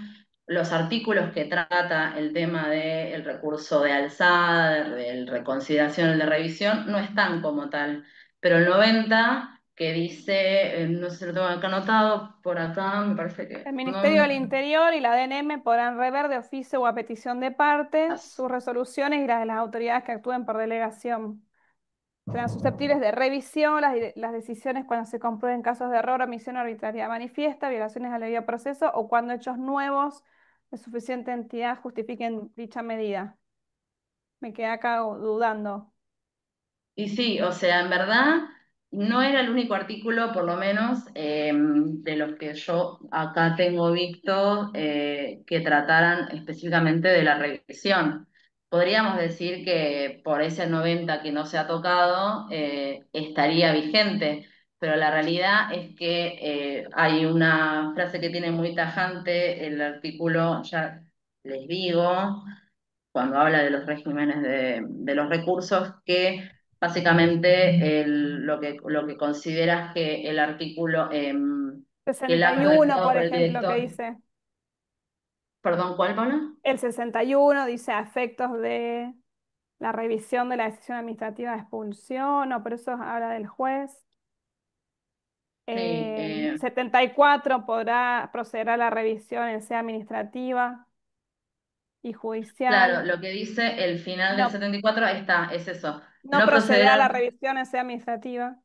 los artículos que trata el tema del recurso de alzada, de reconsideración, el de revisión, no están como tal. Pero el 90, que dice, no sé si lo tengo acá anotado, por acá, me parece que el Ministerio no. del Interior y la DNM podrán rever de oficio o a petición de parte sus resoluciones y las de las autoridades que actúen por delegación? Serán susceptibles de revisión las decisiones cuando se comprueben casos de error, omisión o arbitrariedad manifiesta, violaciones al debido proceso o cuando hechos nuevos de suficiente entidad justifiquen dicha medida. Me quedé acá dudando. Y sí, o sea, en verdad no era el único artículo, por lo menos, de los que yo acá tengo visto que trataran específicamente de la revisión. Podríamos decir que por ese 90 que no se ha tocado, estaría vigente, pero la realidad es que hay una frase que tiene muy tajante el artículo, ya les digo, cuando habla de los regímenes de los recursos, que básicamente lo que considera es que el artículo, que el acto 61, dictado por por el ejemplo, que director, dice. perdón, ¿cuál, Paula? El 61 dice a efectos de la revisión de la decisión administrativa de expulsión, no, pero eso habla del juez. Sí, 74 podrá proceder a la revisión en sea administrativa y claro, judicial. lo que dice el final del No, 74, ahí está, es eso. no No procederá a la procederá. revisión en sea administrativa.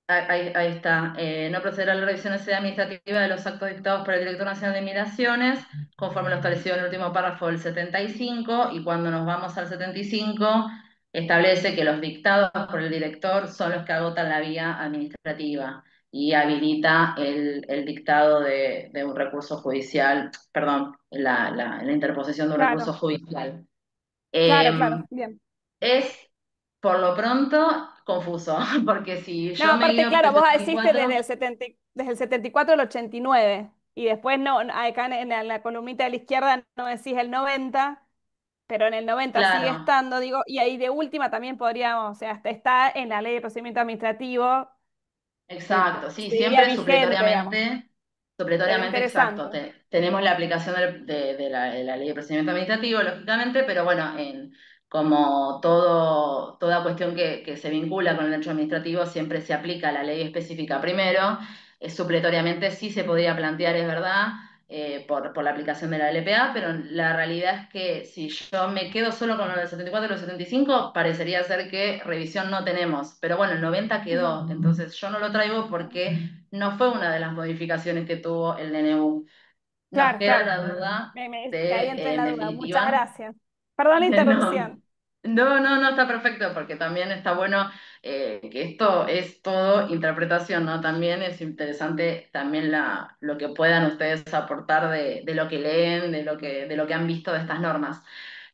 Ahí está. No procederá a la revisión administrativa de los actos dictados por el Director Nacional de Migraciones, conforme lo establecido en el último párrafo del 75, y cuando nos vamos al 75, establece que los dictados por el director son los que agotan la vía administrativa y habilita el dictado de un recurso judicial, perdón, la interposición de un recurso Claro, judicial. claro, Eh, claro, bien. es, por lo pronto, confuso, porque si No, yo me aparte, guío por claro, el vos setenta y hiciste cuatro desde el 74 al 89 y después no, acá en la columnita de la izquierda no decís el 90, pero en el 90 sigue claro, estando, digo, y ahí de última también podríamos, o sea, está en la ley de procedimiento administrativo, exacto, sí, seguiría siempre vigente, digamos, pero supletoriamente exacto. interesante. Tenemos la aplicación de la ley de procedimiento administrativo, lógicamente, pero bueno, como toda cuestión que se vincula con el derecho administrativo siempre se aplica a la ley específica primero. Supletoriamente sí se podría plantear, es verdad, por la aplicación de la LPA, pero la realidad es que si yo me quedo solo con lo del 74 y los 75, parecería ser que revisión no tenemos. Pero bueno, el 90 quedó, entonces yo no lo traigo porque no fue una de las modificaciones que tuvo el DNU. Nos Claro, queda claro. la duda Que ahí de, entré en en la duda. Muchas definitiva, gracias. Perdón la no, interrupción. no, está perfecto, porque también está bueno que esto es todo interpretación, ¿no? También es interesante también lo que puedan ustedes aportar de lo que leen, de lo que han visto de estas normas.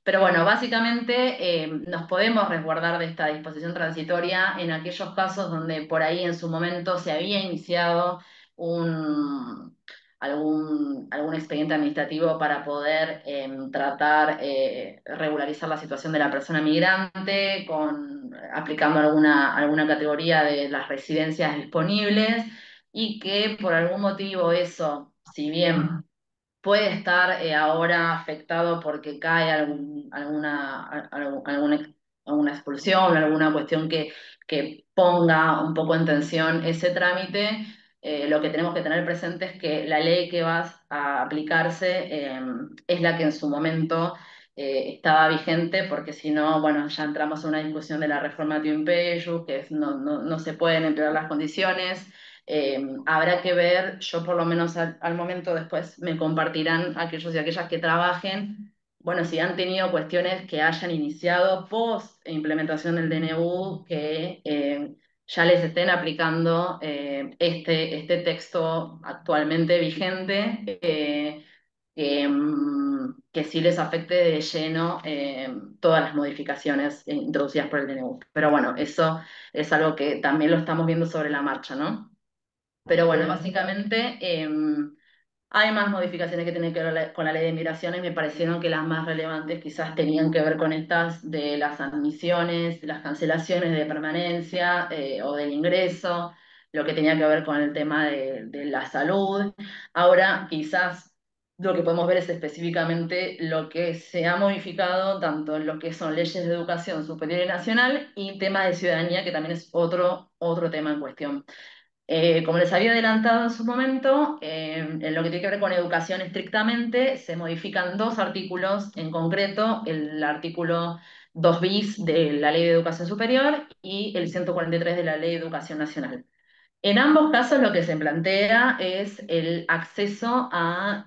Pero bueno, básicamente nos podemos resguardar de esta disposición transitoria en aquellos casos donde por ahí en su momento se había iniciado un, algún expediente administrativo para poder tratar, regularizar la situación de la persona migrante, aplicando alguna categoría de las residencias disponibles, y que por algún motivo eso, si bien puede estar ahora afectado porque cae alguna expulsión, alguna cuestión que ponga un poco en tensión ese trámite. Lo que tenemos que tener presente es que la ley que va a aplicarse es la que en su momento estaba vigente, porque si no, bueno, ya entramos en una discusión de la reforma Timpeyus, que no se pueden empeorar las condiciones. Habrá que ver, yo por lo menos al momento después me compartirán aquellos y aquellas que trabajen, bueno, si han tenido cuestiones que hayan iniciado post implementación del DNU, que ya les estén aplicando este texto actualmente vigente, que sí les afecte de lleno todas las modificaciones introducidas por el DNU. Pero bueno, eso es algo que también lo estamos viendo sobre la marcha, ¿no? Pero bueno, básicamente hay más modificaciones que tienen que ver con la ley de migraciones. Me parecieron que las más relevantes quizás tenían que ver con estas de las admisiones, las cancelaciones de permanencia o del ingreso, lo que tenía que ver con el tema de la salud. Ahora quizás lo que podemos ver es específicamente lo que se ha modificado tanto en lo que son leyes de educación superior y nacional y tema de ciudadanía, que también es otro tema en cuestión. Como les había adelantado en su momento, en lo que tiene que ver con educación estrictamente, se modifican dos artículos en concreto, el artículo 2 bis de la Ley de Educación Superior y el 143 de la Ley de Educación Nacional. En ambos casos lo que se plantea es el acceso a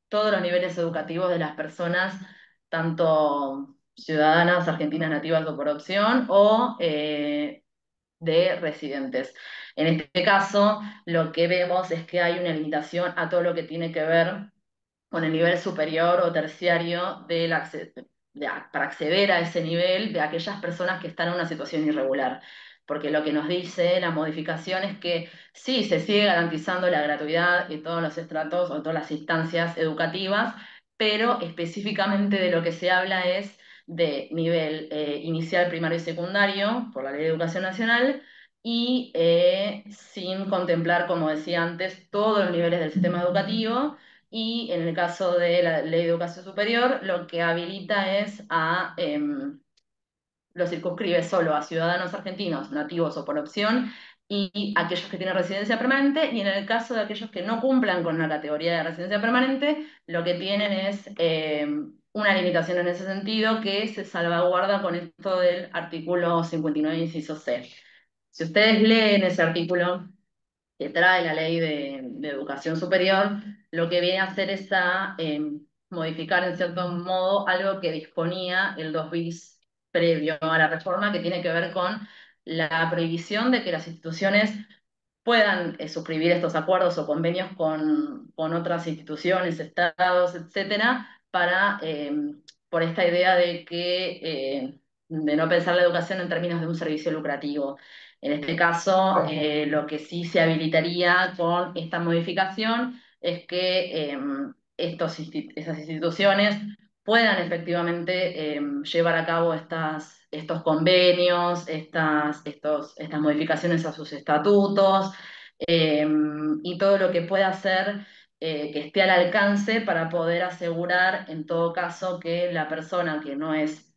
todos los niveles educativos de las personas, tanto ciudadanas argentinas nativas o por opción, o de residentes. En este caso, lo que vemos es que hay una limitación a todo lo que tiene que ver con el nivel superior o terciario para acceder a ese nivel de aquellas personas que están en una situación irregular. Porque lo que nos dice la modificación es que sí, se sigue garantizando la gratuidad en todos los estratos o todas las instancias educativas, pero específicamente de lo que se habla es de nivel inicial, primario y secundario por la Ley de Educación Nacional, y sin contemplar, como decía antes, todos los niveles del sistema educativo. Y en el caso de la Ley de Educación Superior, lo que habilita es lo circunscribe solo a ciudadanos argentinos, nativos o por opción, y aquellos que tienen residencia permanente, y en el caso de aquellos que no cumplan con la categoría de residencia permanente, lo que tienen es una limitación en ese sentido que se salvaguarda con esto del artículo 59, inciso C. Si ustedes leen ese artículo que trae la ley de educación superior, lo que viene a hacer es a modificar en cierto modo algo que disponía el 2 bis previo a la reforma, que tiene que ver con la prohibición de que las instituciones puedan suscribir estos acuerdos o convenios con otras instituciones, estados, etcétera, por esta idea de no pensar la educación en términos de un servicio lucrativo. En este caso, lo que sí se habilitaría con esta modificación es que esas instituciones puedan efectivamente llevar a cabo estos convenios, estas modificaciones a sus estatutos, eh, y todo lo que pueda hacer que esté al alcance para poder asegurar en todo caso que la persona que no es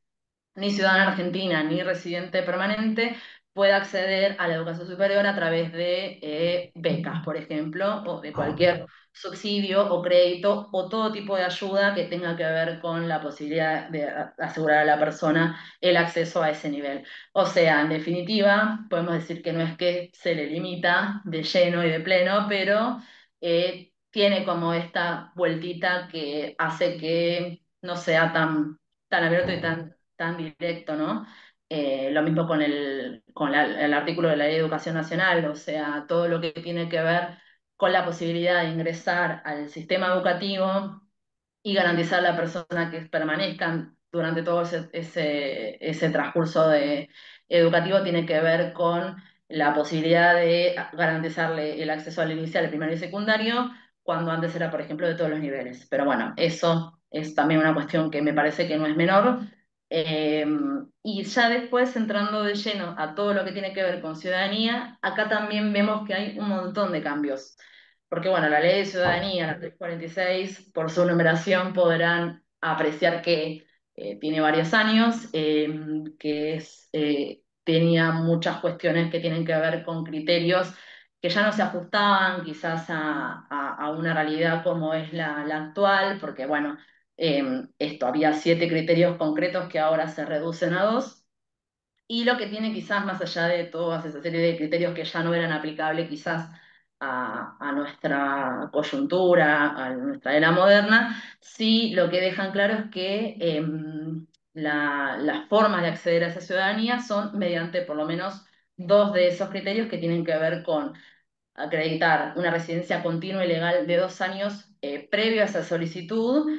ni ciudadana argentina ni residente permanente puede acceder a la educación superior a través de becas, por ejemplo, o de cualquier subsidio o crédito o todo tipo de ayuda que tenga que ver con la posibilidad de asegurar a la persona el acceso a ese nivel. O sea, en definitiva, podemos decir que no es que se le limita de lleno y de pleno, pero tiene como esta vueltita que hace que no sea tan abierto y tan directo, ¿no? Lo mismo con el artículo de la Ley de Educación Nacional, o sea, todo lo que tiene que ver con la posibilidad de ingresar al sistema educativo y garantizar a la persona que permanezcan durante todo ese transcurso educativo tiene que ver con la posibilidad de garantizarle el acceso al inicial, el primario y secundario, cuando antes era, por ejemplo, de todos los niveles. Pero bueno, eso es también una cuestión que me parece que no es menor. Eh, y ya después, entrando de lleno a todo lo que tiene que ver con ciudadanía, acá también vemos que hay un montón de cambios. Porque bueno, la ley de ciudadanía, la 346, por su numeración podrán apreciar que tiene varios años, tenía muchas cuestiones que tienen que ver con criterios que ya no se ajustaban quizás a una realidad como es la actual, porque bueno, había 7 criterios concretos que ahora se reducen a 2. Y lo que tiene quizás más allá de toda esa serie de criterios que ya no eran aplicables quizás a nuestra coyuntura, a nuestra era moderna, sí lo que dejan claro es que las formas de acceder a esa ciudadanía son mediante por lo menos 2 de esos criterios que tienen que ver con acreditar una residencia continua y legal de 2 años previo a esa solicitud,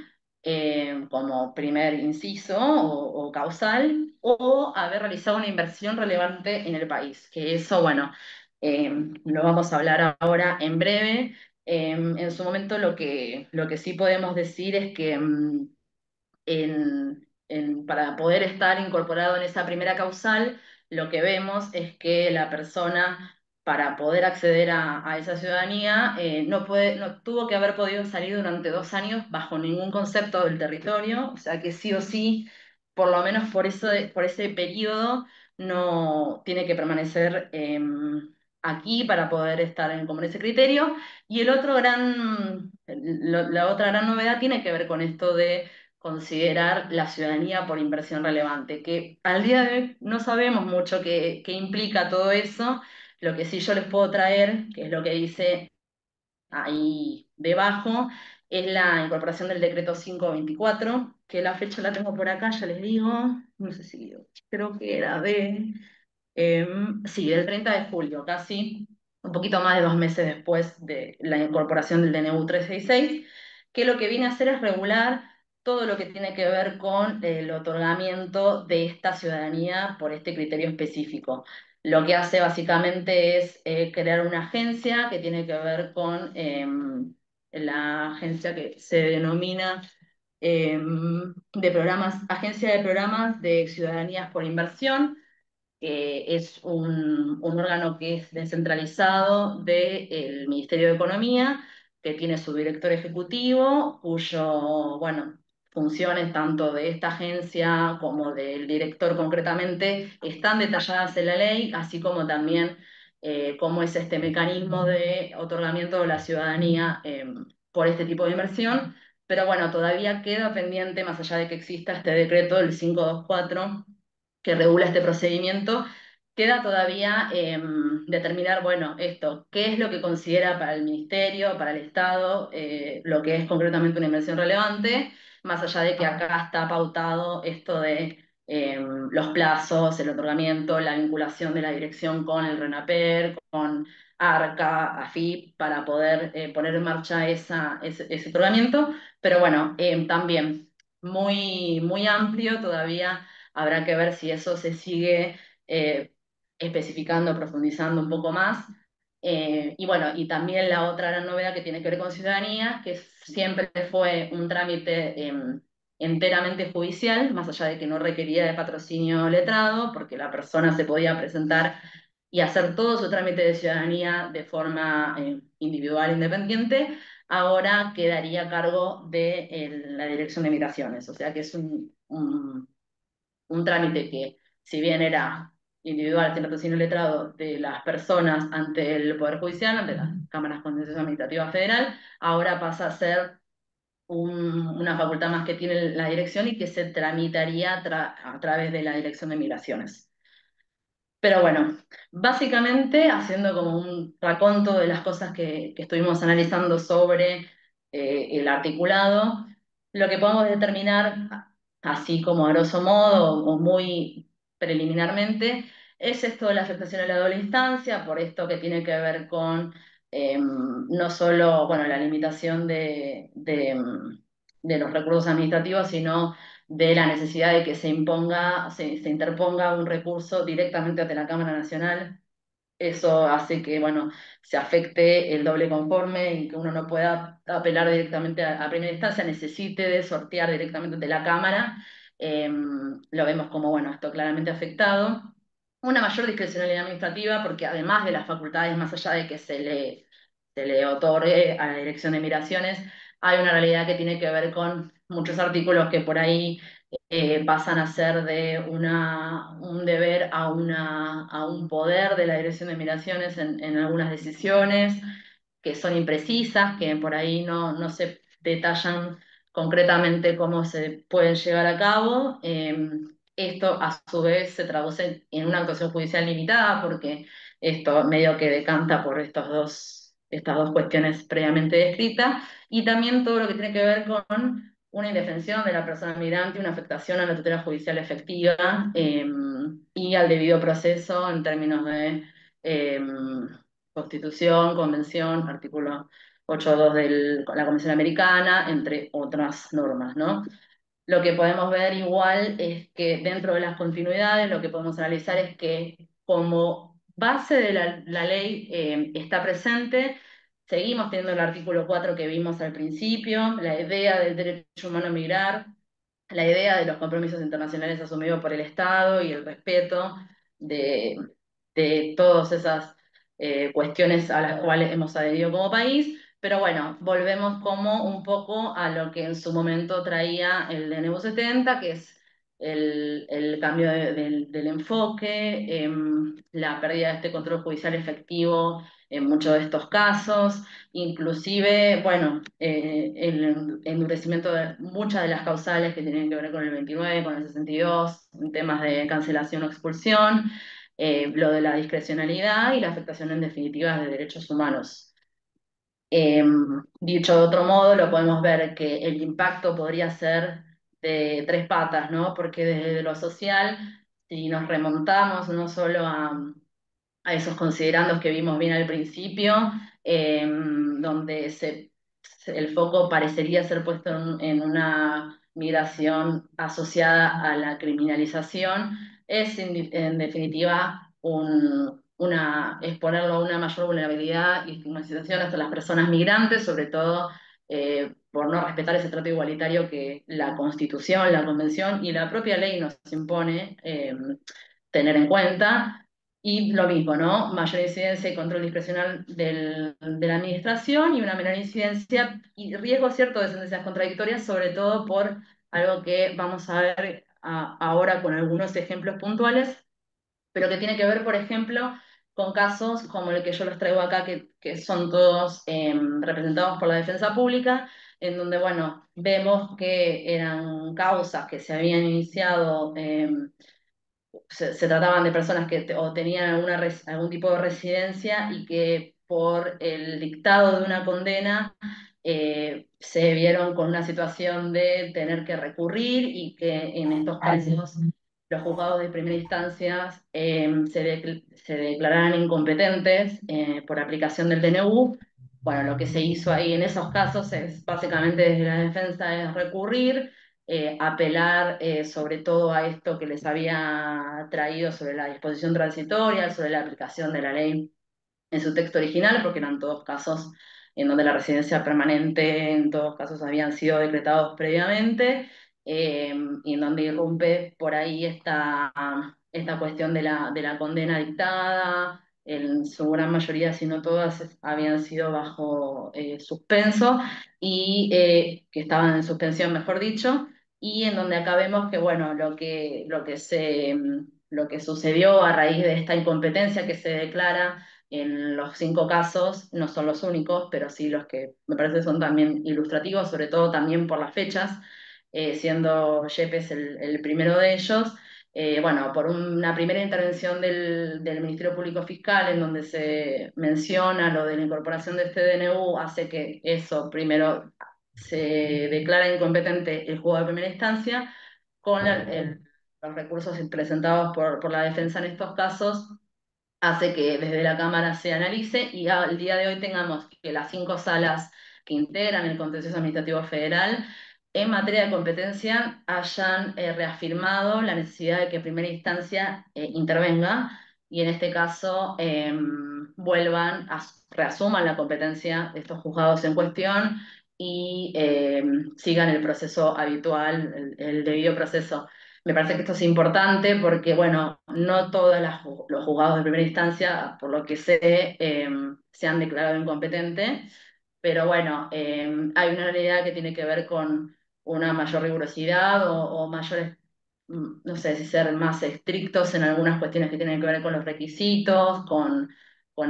como primer inciso o causal, o haber realizado una inversión relevante en el país. Que eso, bueno, lo vamos a hablar ahora en breve. En su momento lo que sí podemos decir es que para poder estar incorporado en esa primera causal, lo que vemos es que la persona, para poder acceder a esa ciudadanía, no tuvo que haber podido salir durante 2 años bajo ningún concepto del territorio, o sea que sí o sí, por lo menos por ese periodo, no tiene que permanecer aquí para poder estar como en ese criterio. Y la otra gran novedad tiene que ver con esto de considerar la ciudadanía por inversión relevante, que al día de hoy no sabemos mucho qué implica todo eso. Lo que sí yo les puedo traer, que es lo que dice ahí debajo, es la incorporación del decreto 524, que la fecha la tengo por acá, ya les digo, no sé si creo que era sí, del 30 de julio, casi un poquito más de 2 meses después de la incorporación del DNU 366, que lo que viene a hacer es regular todo lo que tiene que ver con el otorgamiento de esta ciudadanía por este criterio específico. Lo que hace básicamente es crear una agencia que tiene que ver con la agencia que se denomina Agencia de Programas de Ciudadanías por Inversión, que es un órgano que es descentralizado del Ministerio de Economía, que tiene su director ejecutivo, cuyo, bueno, funciones tanto de esta agencia como del director concretamente están detalladas en la ley, así como también cómo es este mecanismo de otorgamiento de la ciudadanía por este tipo de inversión. Pero bueno, todavía queda pendiente, más allá de que exista este decreto, el 524, que regula este procedimiento, queda todavía determinar, bueno, esto, qué es lo que considera para el Ministerio, para el Estado, lo que es concretamente una inversión relevante, más allá de que acá está pautado esto de los plazos, el otorgamiento, la vinculación de la dirección con el RENAPER, con ARCA, AFIP, para poder poner en marcha ese otorgamiento. Pero bueno, también muy, muy amplio todavía. Habrá que ver si eso se sigue eh, especificando, profundizando un poco más. Y bueno, y también la otra gran novedad que tiene que ver con ciudadanía, que siempre fue un trámite enteramente judicial, más allá de que no requería de patrocinio letrado, porque la persona se podía presentar y hacer todo su trámite de ciudadanía de forma individual, independiente. Ahora quedaría a cargo de la Dirección de Migraciones, o sea que es un trámite que, si bien era individual, sin patrocinio letrado de las personas ante el Poder Judicial, ante las cámaras contencioso administrativa federal, ahora pasa a ser una facultad más que tiene la dirección y que se tramitaría a través de la Dirección de Migraciones. Pero bueno, básicamente haciendo como un raconto de las cosas que estuvimos analizando sobre el articulado, lo que podemos determinar, así como a grosso modo o muy preliminarmente, es esto de la afectación a la doble instancia, por esto que tiene que ver con no solo, bueno, la limitación de los recursos administrativos, sino de la necesidad de que se interponga un recurso directamente ante la Cámara Nacional. Eso hace que, bueno, se afecte el doble conforme y que uno no pueda apelar directamente a primera instancia, necesite de sortear directamente de la Cámara. Lo vemos como, bueno, esto claramente afectado. Una mayor discrecionalidad administrativa, porque además de las facultades, más allá de que se le otorgue a la Dirección de Migraciones, hay una realidad que tiene que ver con muchos artículos que por ahí pasan a ser de un deber a un poder de la Dirección de Migraciones en algunas decisiones que son imprecisas, que por ahí no se detallan concretamente cómo se pueden llevar a cabo. Esto a su vez se traduce en una actuación judicial limitada porque esto medio que decanta por estas dos cuestiones previamente descritas y también todo lo que tiene que ver con una indefensión de la persona migrante, una afectación a la tutela judicial efectiva y al debido proceso en términos de eh, Constitución, Convención, artículo 8.2 de la Convención Americana, entre otras normas, ¿no? Lo que podemos ver igual es que dentro de las continuidades lo que podemos analizar es que como base de la ley está presente, seguimos teniendo el artículo 4 que vimos al principio, la idea del derecho humano a migrar, la idea de los compromisos internacionales asumidos por el Estado y el respeto de, de todas esas cuestiones a las cuales hemos adherido como país. Pero bueno, volvemos como un poco a lo que en su momento traía el DNU 70, que es el cambio del enfoque, la pérdida de este control judicial efectivo en muchos de estos casos, inclusive, bueno, el endurecimiento de muchas de las causales que tienen que ver con el 29, con el 62, en temas de cancelación o expulsión, lo de la discrecionalidad y la afectación en definitiva de derechos humanos. Eh, Dicho de otro modo, lo podemos ver que el impacto podría ser de tres patas, ¿no? Porque desde lo social, si nos remontamos no solo a esos considerandos que vimos bien al principio, donde el foco parecería ser puesto en una migración asociada a la criminalización, es en definitiva exponerlo a una mayor vulnerabilidad y estigmatización hasta las personas migrantes, sobre todo por no respetar ese trato igualitario que la Constitución, la Convención y la propia ley nos impone tener en cuenta. Y lo mismo, ¿no? Mayor incidencia y control discrecional de la administración y una menor incidencia y riesgo cierto de sentencias contradictorias, sobre todo por algo que vamos a ver ahora con algunos ejemplos puntuales, pero que tiene que ver, por ejemplo, con casos como el que yo les traigo acá, que son todos representados por la defensa pública, en donde, bueno, vemos que eran causas que se habían iniciado. Se trataban de personas que o tenían algún tipo de residencia y que por el dictado de una condena se vieron con una situación de tener que recurrir y que en estos casos los juzgados de primera instancia se declararan incompetentes por aplicación del DNU. Bueno, lo que se hizo ahí en esos casos es básicamente desde la defensa es recurrir, apelar sobre todo a esto que les había traído sobre la disposición transitoria, sobre la aplicación de la ley en su texto original, porque eran todos casos en donde la residencia permanente, en todos casos habían sido decretados previamente, y en donde irrumpe por ahí esta cuestión de la condena dictada. En su gran mayoría, si no todas, habían sido bajo suspenso y que estaban en suspensión, mejor dicho, y en donde acá vemos que, bueno, lo que sucedió a raíz de esta incompetencia que se declara en los 5 casos, no son los únicos, pero sí los que me parece son también ilustrativos, sobre todo también por las fechas, siendo Yepes el primero de ellos. Bueno, por una primera intervención del Ministerio Público Fiscal, en donde se menciona lo de la incorporación de este DNU, hace que eso primero se declara incompetente el juzgado de primera instancia, con los recursos presentados por la defensa en estos casos, hace que desde la Cámara se analice y al día de hoy tengamos que las 5 salas que integran el Contencioso Administrativo Federal en materia de competencia hayan reafirmado la necesidad de que primera instancia intervenga y en este caso reasuman la competencia de estos juzgados en cuestión y sigan el proceso habitual, el debido proceso. Me parece que esto es importante porque, bueno, no todos los juzgados de primera instancia, por lo que sé, se han declarado incompetentes, pero bueno, hay una realidad que tiene que ver con una mayor rigurosidad o mayores, no sé si ser más estrictos en algunas cuestiones que tienen que ver con los requisitos, con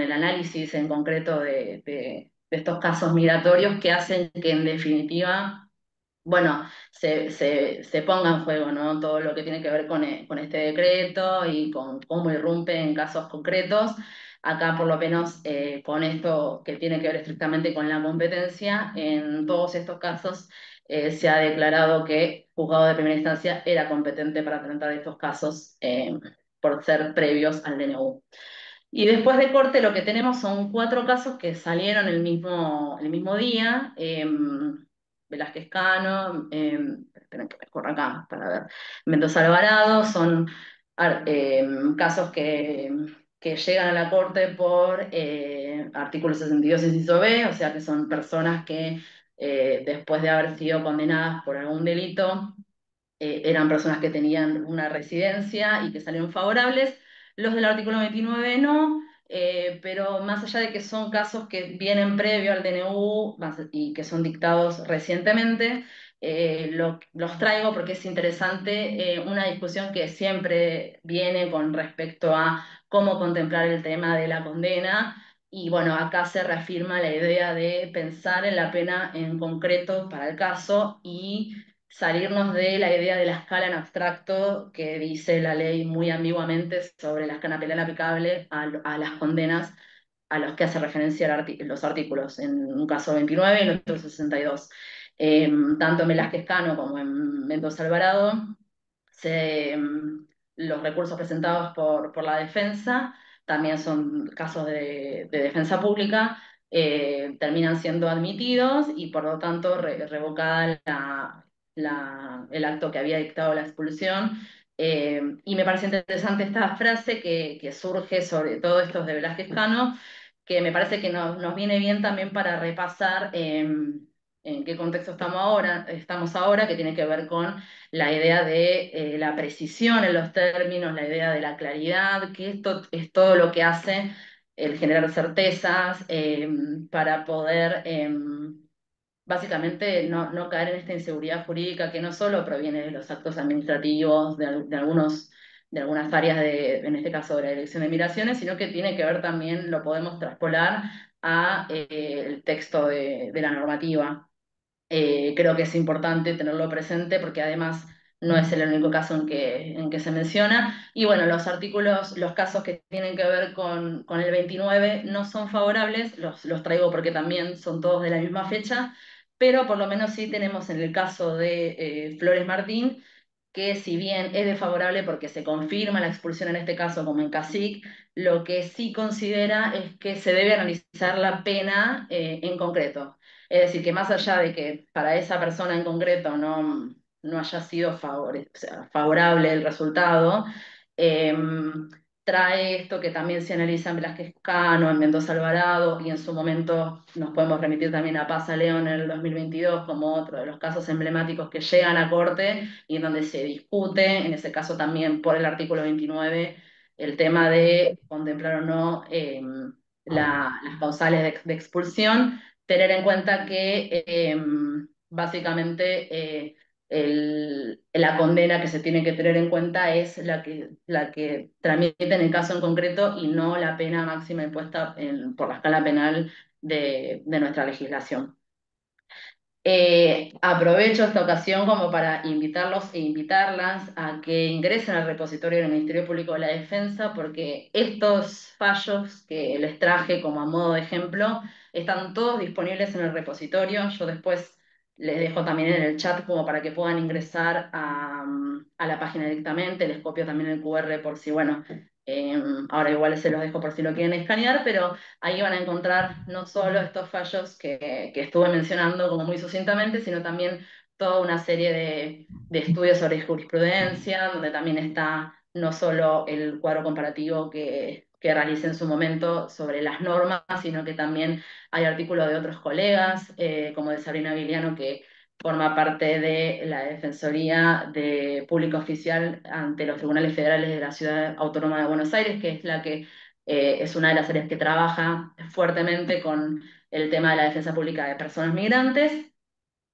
el análisis en concreto de estos casos migratorios que hacen que en definitiva bueno, se ponga en juego, ¿no? Todo lo que tiene que ver con este decreto y con cómo irrumpe en casos concretos. Acá, por lo menos, con esto que tiene que ver estrictamente con la competencia, en todos estos casos se ha declarado que juzgado de primera instancia era competente para tratar estos casos por ser previos al DNU. Y después de corte lo que tenemos son 4 casos que salieron el mismo día. Velázquez Cano, esperen que me corra acá para ver, Mendoza Alvarado, son casos que llegan a la corte por artículo 62 inciso B, o sea que son personas que después de haber sido condenadas por algún delito, eran personas que tenían una residencia y que salieron favorables. Los del artículo 29 no, pero más allá de que son casos que vienen previo al DNU y que son dictados recientemente, los traigo porque es interesante una discusión que siempre viene con respecto a cómo contemplar el tema de la condena. Y bueno, acá se reafirma la idea de pensar en la pena en concreto para el caso y salirnos de la idea de la escala en abstracto que dice la ley muy ambiguamente sobre la escala penal aplicable a las condenas a los que hace referencia los artículos, en un caso 29 y en otro 62. Tanto en Velázquez Cano como en Mendoza Alvarado los recursos presentados por la defensa también son casos de defensa pública, terminan siendo admitidos y por lo tanto revocada el acto que había dictado la expulsión. Y me parece interesante esta frase que surge sobre todo esto de Velázquez Cano, que me parece que nos viene bien también para repasar en qué contexto estamos ahora, que tiene que ver con la idea de la precisión en los términos, la idea de la claridad, que esto es todo lo que hace el generar certezas para poder básicamente no caer en esta inseguridad jurídica que no solo proviene de los actos administrativos de algunas áreas en este caso de la Dirección de Migraciones, sino que tiene que ver también, lo podemos traspolar a el texto de la normativa. Creo que es importante tenerlo presente porque además no es el único caso en que se menciona. Y bueno, los casos que tienen que ver con el 29 no son favorables, los traigo porque también son todos de la misma fecha, pero por lo menos sí tenemos en el caso de Flores Martín, que si bien es desfavorable porque se confirma la expulsión en este caso como en CACIC, lo que sí considera es que se debe analizar la pena en concreto. Es decir, que más allá de que para esa persona en concreto no haya sido o sea, favorable el resultado, eh, trae esto que también se analiza en Velázquez Cano, en Mendoza Alvarado, y en su momento nos podemos remitir también a Paz a León en el 2022 como otro de los casos emblemáticos que llegan a corte y en donde se discute, en ese caso también por el artículo 29, el tema de contemplar o no las causales de expulsión, tener en cuenta que básicamente la condena que se tiene que tener en cuenta es la que tramite en el caso en concreto y no la pena máxima impuesta por la escala penal de nuestra legislación. Aprovecho esta ocasión como para invitarlos e invitarlas a que ingresen al repositorio del Ministerio Público de la Defensa, porque estos fallos que les traje como a modo de ejemplo están todos disponibles en el repositorio. Yo después les dejo también en el chat como para que puedan ingresar a la página directamente. Les copio también el QR por si, bueno, ahora igual se los dejo por si lo quieren escanear, pero ahí van a encontrar no solo estos fallos que estuve mencionando como muy sucintamente, sino también toda una serie de estudios sobre jurisprudencia, donde también está no solo el cuadro comparativo que realicé en su momento sobre las normas, sino que también hay artículos de otros colegas, como de Sabrina Viliano, que forma parte de la Defensoría de Público Oficial ante los Tribunales Federales de la Ciudad Autónoma de Buenos Aires, que es la que es una de las áreas que trabaja fuertemente con el tema de la defensa pública de personas migrantes,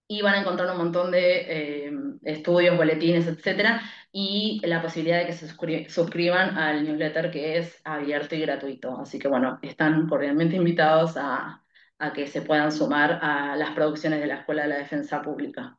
y van a encontrar un montón de estudios, boletines, etcétera, y la posibilidad de que se suscriban al newsletter, que es abierto y gratuito. Así que bueno, están cordialmente invitados a que se puedan sumar a las producciones de la Escuela de la Defensa Pública.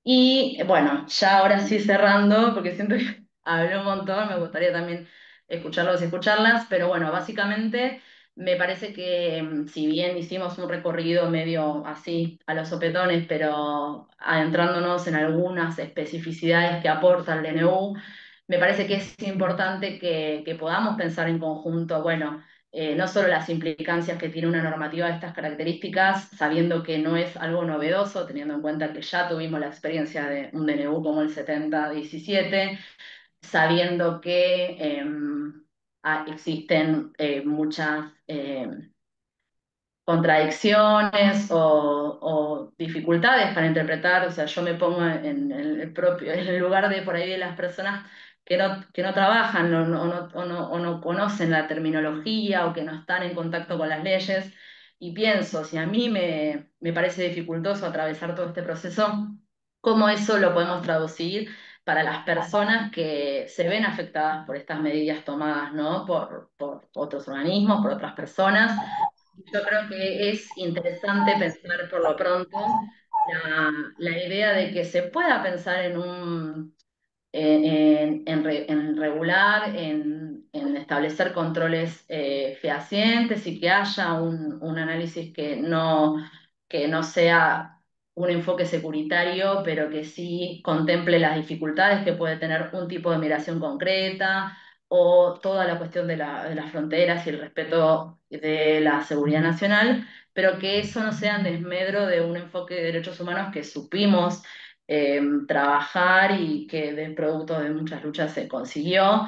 Y bueno, ya ahora sí cerrando, porque siento que hablé un montón, me gustaría también escucharlos y escucharlas, pero bueno, básicamente me parece que si bien hicimos un recorrido medio así a los sopetones, pero adentrándonos en algunas especificidades que aporta el DNU, me parece que es importante que podamos pensar en conjunto, bueno, no solo las implicancias que tiene una normativa de estas características, sabiendo que no es algo novedoso, teniendo en cuenta que ya tuvimos la experiencia de un DNU como el 7017, sabiendo que existen muchas contradicciones o dificultades para interpretar. O sea, yo me pongo en el propio, en el lugar de por ahí de las personas que no trabajan o no conocen la terminología o que no están en contacto con las leyes, y pienso, si a mí me parece dificultoso atravesar todo este proceso, ¿cómo eso lo podemos traducir para las personas que se ven afectadas por estas medidas tomadas, ¿no? Por otros organismos, por otras personas? Yo creo que es interesante pensar por lo pronto la idea de que se pueda pensar en regular, en establecer controles fehacientes, y que haya un análisis que no sea un enfoque securitario, pero que sí contemple las dificultades que puede tener un tipo de migración concreta, o toda la cuestión de las fronteras y el respeto de la seguridad nacional, pero que eso no sea en desmedro de un enfoque de derechos humanos que supimos trabajar y que de producto de muchas luchas se consiguió.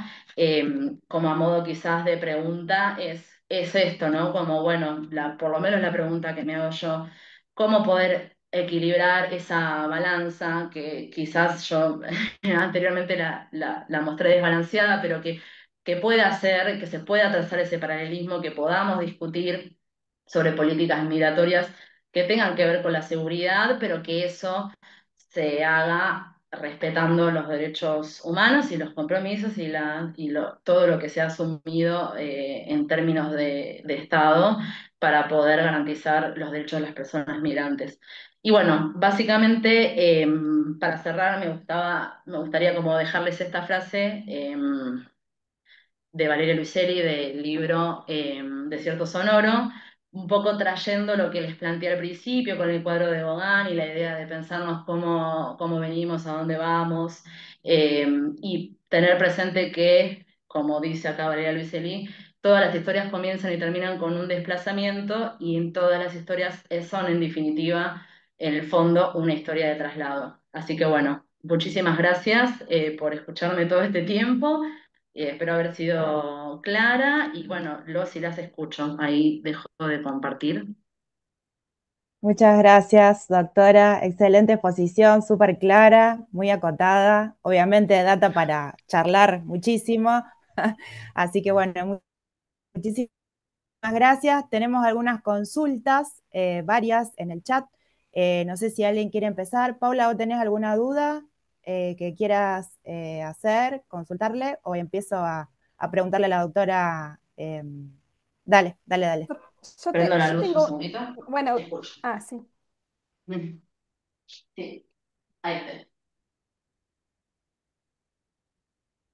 Como a modo quizás de pregunta, es esto, ¿no? Como, bueno, por lo menos la pregunta que me hago yo, ¿cómo poder equilibrar esa balanza que quizás yo anteriormente la mostré desbalanceada, pero que pueda hacer, que se pueda trazar ese paralelismo, que podamos discutir sobre políticas migratorias que tengan que ver con la seguridad, pero que eso se haga respetando los derechos humanos y los compromisos todo lo que se ha asumido en términos de Estado, para poder garantizar los derechos de las personas migrantes. Y bueno, básicamente, para cerrar, me gustaría como dejarles esta frase de Valeria Luiselli, del libro Desierto Sonoro, un poco trayendo lo que les planteé al principio con el cuadro de Gauguin y la idea de pensarnos cómo venimos, a dónde vamos, y tener presente que, como dice acá Valeria Luiselli, todas las historias comienzan y terminan con un desplazamiento, y en todas las historias son, en definitiva, en el fondo, una historia de traslado. Así que bueno, muchísimas gracias por escucharme todo este tiempo. Espero haber sido clara, y bueno, los y las escucho. Ahí dejo de compartir. Muchas gracias, doctora. Excelente exposición, súper clara, muy acotada. Obviamente, data para charlar muchísimo. Así que bueno, muchísimas gracias. Tenemos algunas consultas, varias en el chat. No sé si alguien quiere empezar. Paula, ¿vos tenés alguna duda que quieras hacer, consultarle, o empiezo a preguntarle a la doctora? Dale, dale, dale. Prendo la Yo luz un tengo, segundito. Te bueno, escucho. sí, Mm, sí, ahí está.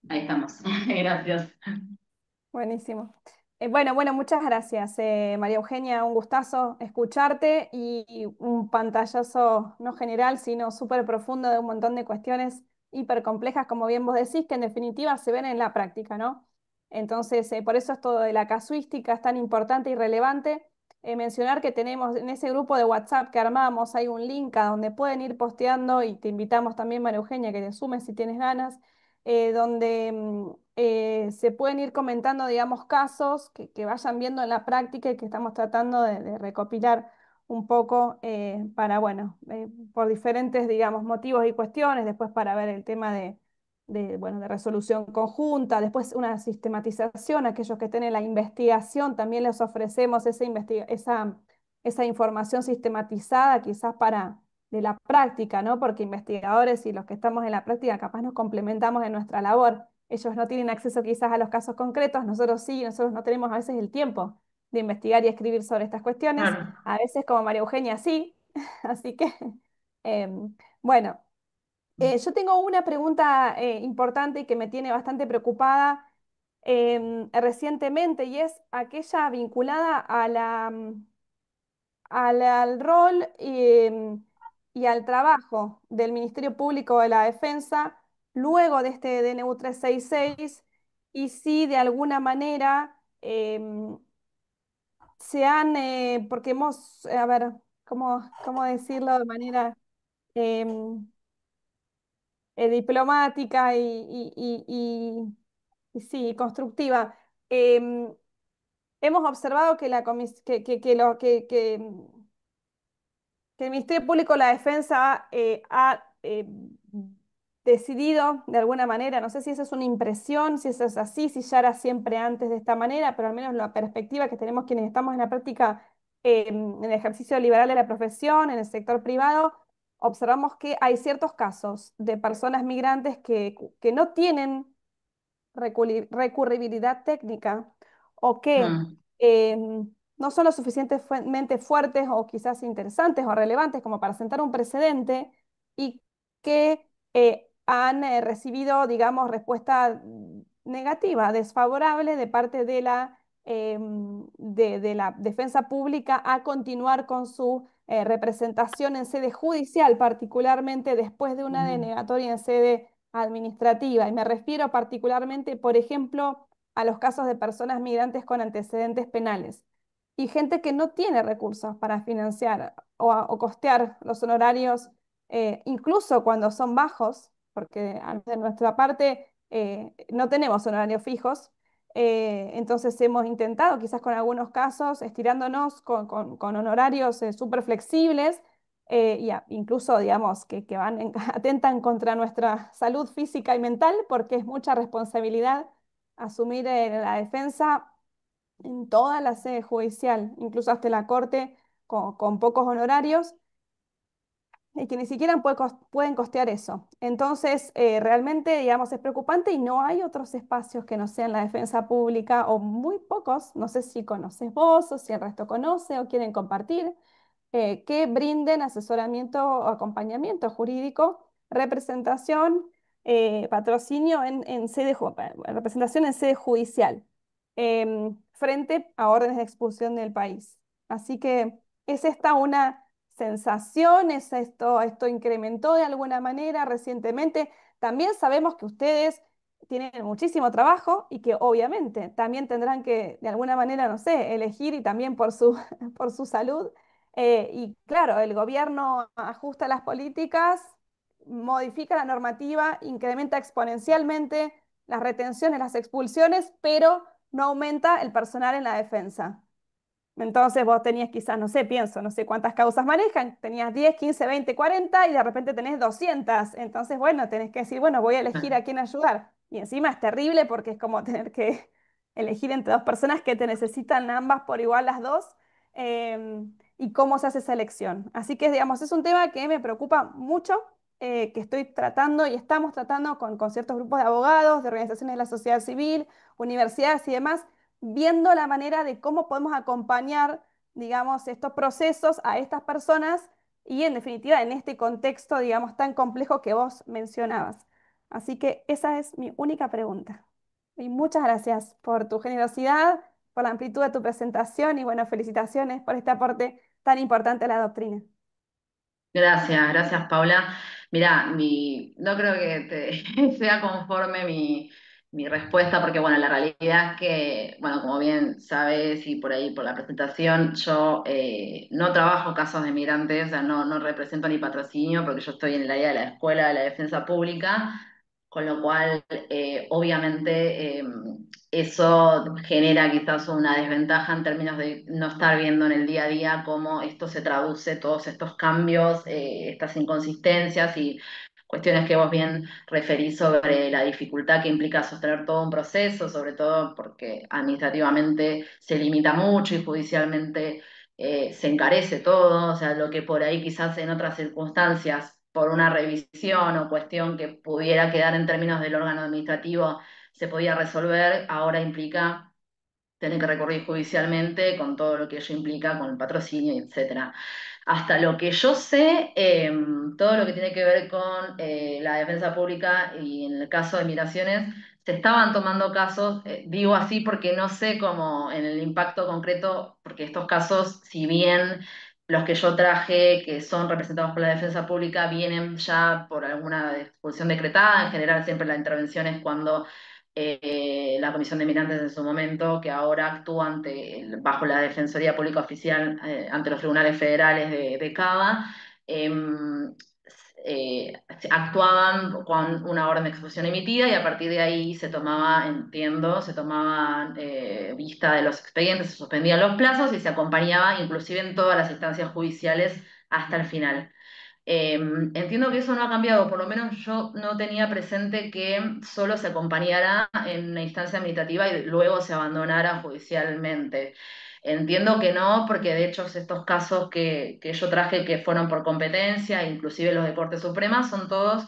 Ahí estamos. Gracias. buenísimo. Bueno, muchas gracias, María Eugenia, un gustazo escucharte y un pantallazo no general, sino súper profundo de un montón de cuestiones hiper complejas, como bien vos decís, que en definitiva se ven en la práctica, ¿no? Entonces, por eso esto de la casuística es tan importante y relevante. Mencionar que tenemos en ese grupo de WhatsApp que armamos, hay un link a donde pueden ir posteando y te invitamos también, María Eugenia, que te sumes si tienes ganas donde se pueden ir comentando, digamos, casos que vayan viendo en la práctica y que estamos tratando de recopilar un poco para, bueno, por diferentes, digamos, motivos y cuestiones, después para ver el tema bueno, de resolución conjunta, después una sistematización, aquellos que estén en la investigación, también les ofrecemos esa información sistematizada, quizás para de la práctica, ¿no? Porque investigadores y los que estamos en la práctica capaz nos complementamos en nuestra labor. Ellos no tienen acceso quizás a los casos concretos, nosotros sí, nosotros no tenemos a veces el tiempo de investigar y escribir sobre estas cuestiones. Claro. A veces como María Eugenia sí. Así que, bueno, yo tengo una pregunta importante y que me tiene bastante preocupada recientemente y es aquella vinculada a al rol y al trabajo del Ministerio Público de la Defensa luego de este DNU 366 y si de alguna manera porque hemos, a ver, ¿cómo decirlo de manera em, diplomática y sí, constructiva? Em, Hemos observado que la comis- que lo, que el Ministerio Público de la Defensa ha decidido de alguna manera, no sé si esa es una impresión, si eso es así, si ya era siempre antes de esta manera, pero al menos la perspectiva que tenemos quienes estamos en la práctica, en el ejercicio liberal de la profesión, en el sector privado, observamos que hay ciertos casos de personas migrantes que no tienen recurribilidad técnica o que Mm, no son lo suficientemente fuertes o quizás interesantes o relevantes como para sentar un precedente y que han recibido, digamos, respuesta negativa, desfavorable de parte de la defensa pública a continuar con su representación en sede judicial, particularmente después de una ujú, denegatoria en sede administrativa. Y me refiero particularmente, por ejemplo, a los casos de personas migrantes con antecedentes penales y gente que no tiene recursos para financiar o costear los honorarios, incluso cuando son bajos, porque de nuestra parte no tenemos honorarios fijos. Entonces hemos intentado, quizás con algunos casos, estirándonos con honorarios súper flexibles incluso, digamos, que atentan contra nuestra salud física y mental, porque es mucha responsabilidad asumir la defensa en toda la sede judicial, incluso hasta la corte, con pocos honorarios, y que ni siquiera pueden costear eso. Entonces, realmente, digamos, es preocupante y no hay otros espacios que no sean la defensa pública o muy pocos, no sé si conoces vos o si el resto conoce o quieren compartir que brinden asesoramiento o acompañamiento jurídico, representación, patrocinio representación en sede judicial, frente a órdenes de expulsión del país. Así que es esta una sensación, esto incrementó de alguna manera recientemente. También sabemos que ustedes tienen muchísimo trabajo y que obviamente también tendrán que, de alguna manera, no sé, elegir y también por por su salud y claro, el gobierno ajusta las políticas, modifica la normativa, incrementa exponencialmente las retenciones, las expulsiones, pero no aumenta el personal en la defensa. Entonces vos tenías quizás, no sé, pienso, no sé cuántas causas manejan, tenías 10, 15, 20, 40 y de repente tenés 200. Entonces, bueno, tenés que decir, bueno, voy a elegir a quién ayudar. Y encima es terrible porque es como tener que elegir entre dos personas que te necesitan ambas por igual las dos. y cómo se hace esa elección. Así que, digamos, es un tema que me preocupa mucho, que estoy tratando y estamos tratando con ciertos grupos de abogados, de organizaciones de la sociedad civil, universidades y demás, viendo la manera de cómo podemos acompañar, digamos, estos procesos a estas personas y, en definitiva, en este contexto, digamos, tan complejo que vos mencionabas. Así que esa es mi única pregunta. Y muchas gracias por tu generosidad, por la amplitud de tu presentación y bueno, felicitaciones por este aporte tan importante a la doctrina. Gracias, gracias Paula. Mira, no creo que te sea conforme mi respuesta, porque bueno, la realidad es que, bueno, como bien sabes y por ahí por la presentación, yo no trabajo casos de migrantes, o sea, no represento ni patrocinio, porque yo estoy en el área de la escuela de la defensa pública, con lo cual, obviamente, eso genera quizás una desventaja en términos de no estar viendo en el día a día cómo esto se traduce, todos estos cambios, estas inconsistencias y cuestiones que vos bien referís sobre la dificultad que implica sostener todo un proceso, sobre todo porque administrativamente se limita mucho y judicialmente se encarece todo, o sea, lo que por ahí quizás en otras circunstancias, por una revisión o cuestión que pudiera quedar en términos del órgano administrativo, se podía resolver, ahora implica tener que recurrir judicialmente con todo lo que ello implica, con el patrocinio, etcétera. Hasta lo que yo sé, todo lo que tiene que ver con la defensa pública y en el caso de migraciones, se estaban tomando casos, digo así porque no sé cómo en el impacto concreto, porque estos casos, si bien los que yo traje, que son representados por la defensa pública, vienen ya por alguna expulsión decretada, en general siempre la intervención es cuando la Comisión de Migrantes en su momento, que ahora actúa bajo la Defensoría Pública Oficial ante los tribunales federales de Cava, eh, eh, actuaban con una orden de expulsión emitida y a partir de ahí se tomaba, entiendo, se tomaba vista de los expedientes, se suspendían los plazos y se acompañaba inclusive en todas las instancias judiciales hasta el final. Entiendo que eso no ha cambiado, por lo menos yo no tenía presente que solo se acompañara en una instancia administrativa y luego se abandonara judicialmente. Entiendo que no, porque de hecho estos casos que yo traje que fueron por competencia, inclusive los de Corte Suprema, son todos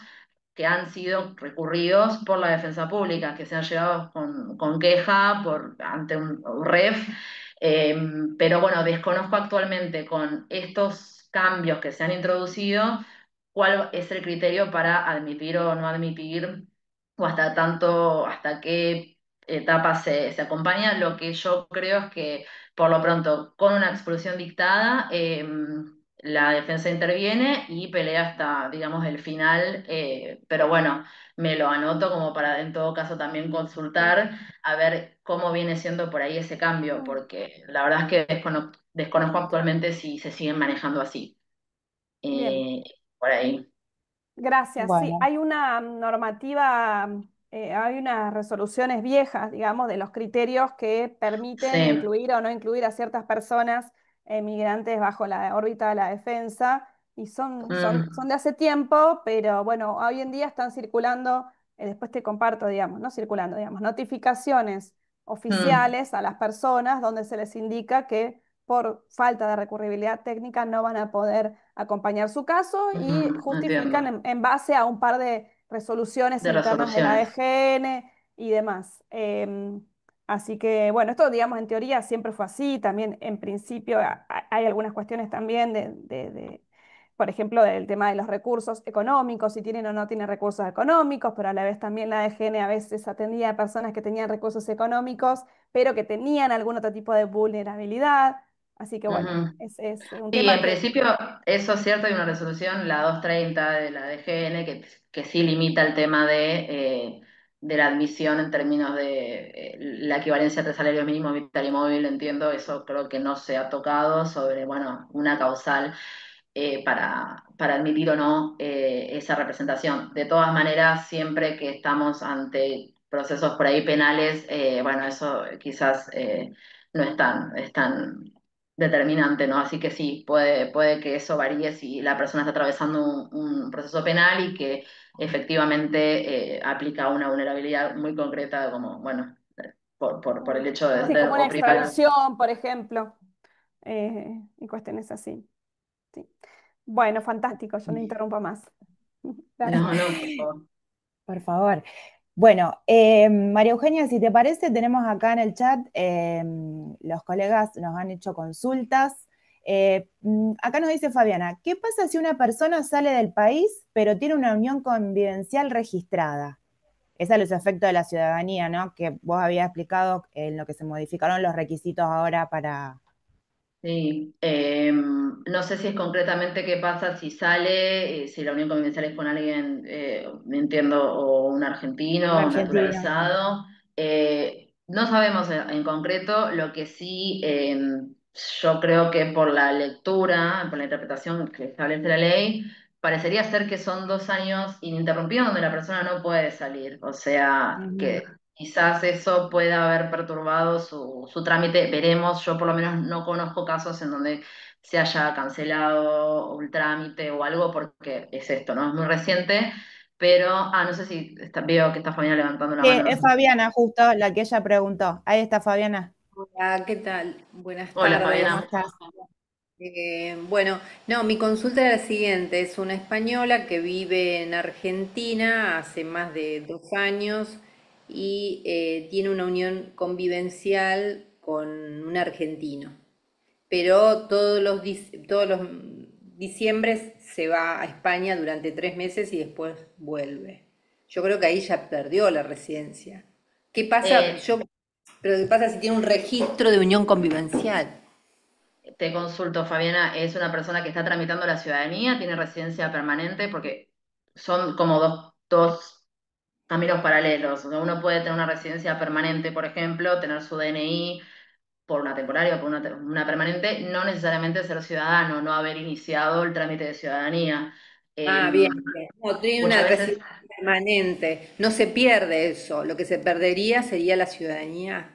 que han sido recurridos por la defensa pública, que se han llegado con queja ante un REF, pero bueno, desconozco actualmente con estos cambios que se han introducido cuál es el criterio para admitir o no admitir, o hasta qué etapa se acompaña. Lo que yo creo es que, por lo pronto, con una expulsión dictada, la defensa interviene y pelea hasta, digamos, el final, pero bueno, me lo anoto como para en todo caso también Sí, consultar a ver cómo viene siendo por ahí ese cambio, mm, porque la verdad es que desconozco perfecto. actualmente si se siguen manejando así. Bien. Eh, por ahí. Gracias. Sí, Bueno, hay una normativa, hay unas resoluciones viejas, digamos, de los criterios que permiten Sí. incluir o no incluir a ciertas personas migrantes bajo la órbita de la defensa y son Mm, de hace tiempo, pero bueno, hoy en día están circulando, después te comparto, digamos, no circulando, digamos, notificaciones mm, oficiales a las personas donde se les indica que por falta de recurribilidad técnica no van a poder acompañar su caso y justifican entiendo. en base a un par de resoluciones De internas de la resoluciones. DGN y demás. Así que, bueno, esto, digamos, en teoría siempre fue así, también en principio hay algunas cuestiones también por ejemplo, del tema de los recursos económicos, si tienen o no tienen recursos económicos, pero a la vez también la DGN a veces atendía a personas que tenían recursos económicos, pero que tenían algún otro tipo de vulnerabilidad. Así que bueno, Ujú. es un Sí, tema en que principio eso es cierto, hay una resolución, la 230 de la DGN, que sí limita el tema de la admisión en términos de la equivalencia entre salario mínimo vital y móvil, entiendo, eso creo que no se ha tocado sobre, bueno, una causal para admitir o no esa representación. De todas maneras, siempre que estamos ante procesos por ahí penales, bueno, eso quizás no es tan determinante, ¿no? Así que sí, puede que eso varíe si la persona está atravesando un proceso penal y que efectivamente aplica una vulnerabilidad muy concreta, como, bueno, por el hecho de sí, ser como una o privar. extradición, por ejemplo. y cuestiones así. Sí. Bueno, fantástico, yo no interrumpo más. Gracias. No, no, por favor. Por favor. Bueno, María Eugenia, si te parece, tenemos acá en el chat, los colegas nos han hecho consultas. Acá nos dice Fabiana, ¿qué pasa si una persona sale del país pero tiene una unión convivencial registrada? Es a los efectos de la ciudadanía, ¿no? Que vos habías explicado en lo que se modificaron los requisitos ahora para... Sí, no sé si es concretamente qué pasa si sale, si la unión convivencial es con alguien, me entiendo, o un Un argentino o un argentino. naturalizado. No sabemos en concreto, lo que sí, yo creo que por la lectura, por la interpretación que establece la ley, parecería ser que son 2 años ininterrumpidos donde la persona no puede salir. O sea, Ujú. que quizás eso pueda haber perturbado su trámite, veremos, yo por lo menos no conozco casos en donde se haya cancelado un trámite o algo porque es esto, ¿no? Es muy reciente, pero, no sé si veo que está Fabiana levantando la Sí, mano, no es sé. Fabiana justo la que ella preguntó. Ahí está Fabiana. Hola, ¿qué tal? Buenas Hola ¿Cómo tardes. Fabiana. estás? Bueno, no, mi consulta es la siguiente. Es una española que vive en Argentina hace más de 2 años y tiene una unión convivencial con un argentino. Pero todos los diciembres se va a España durante 3 meses y después vuelve. Yo creo que ahí ya perdió la residencia. ¿Qué pasa? Eh, Pero ¿qué pasa si tiene un registro de unión convivencial? Te consulto, Fabiana, ¿es una persona que está tramitando la ciudadanía, tiene residencia permanente? Porque son como dos caminos paralelos. O sea, uno puede tener una residencia permanente, por ejemplo, tener su DNI por una temporaria o por una permanente, no necesariamente ser ciudadano, no haber iniciado el trámite de ciudadanía. Ah, bien, bien. No, tiene Muchas una veces residencia permanente. No se pierde eso. Lo que se perdería sería la ciudadanía.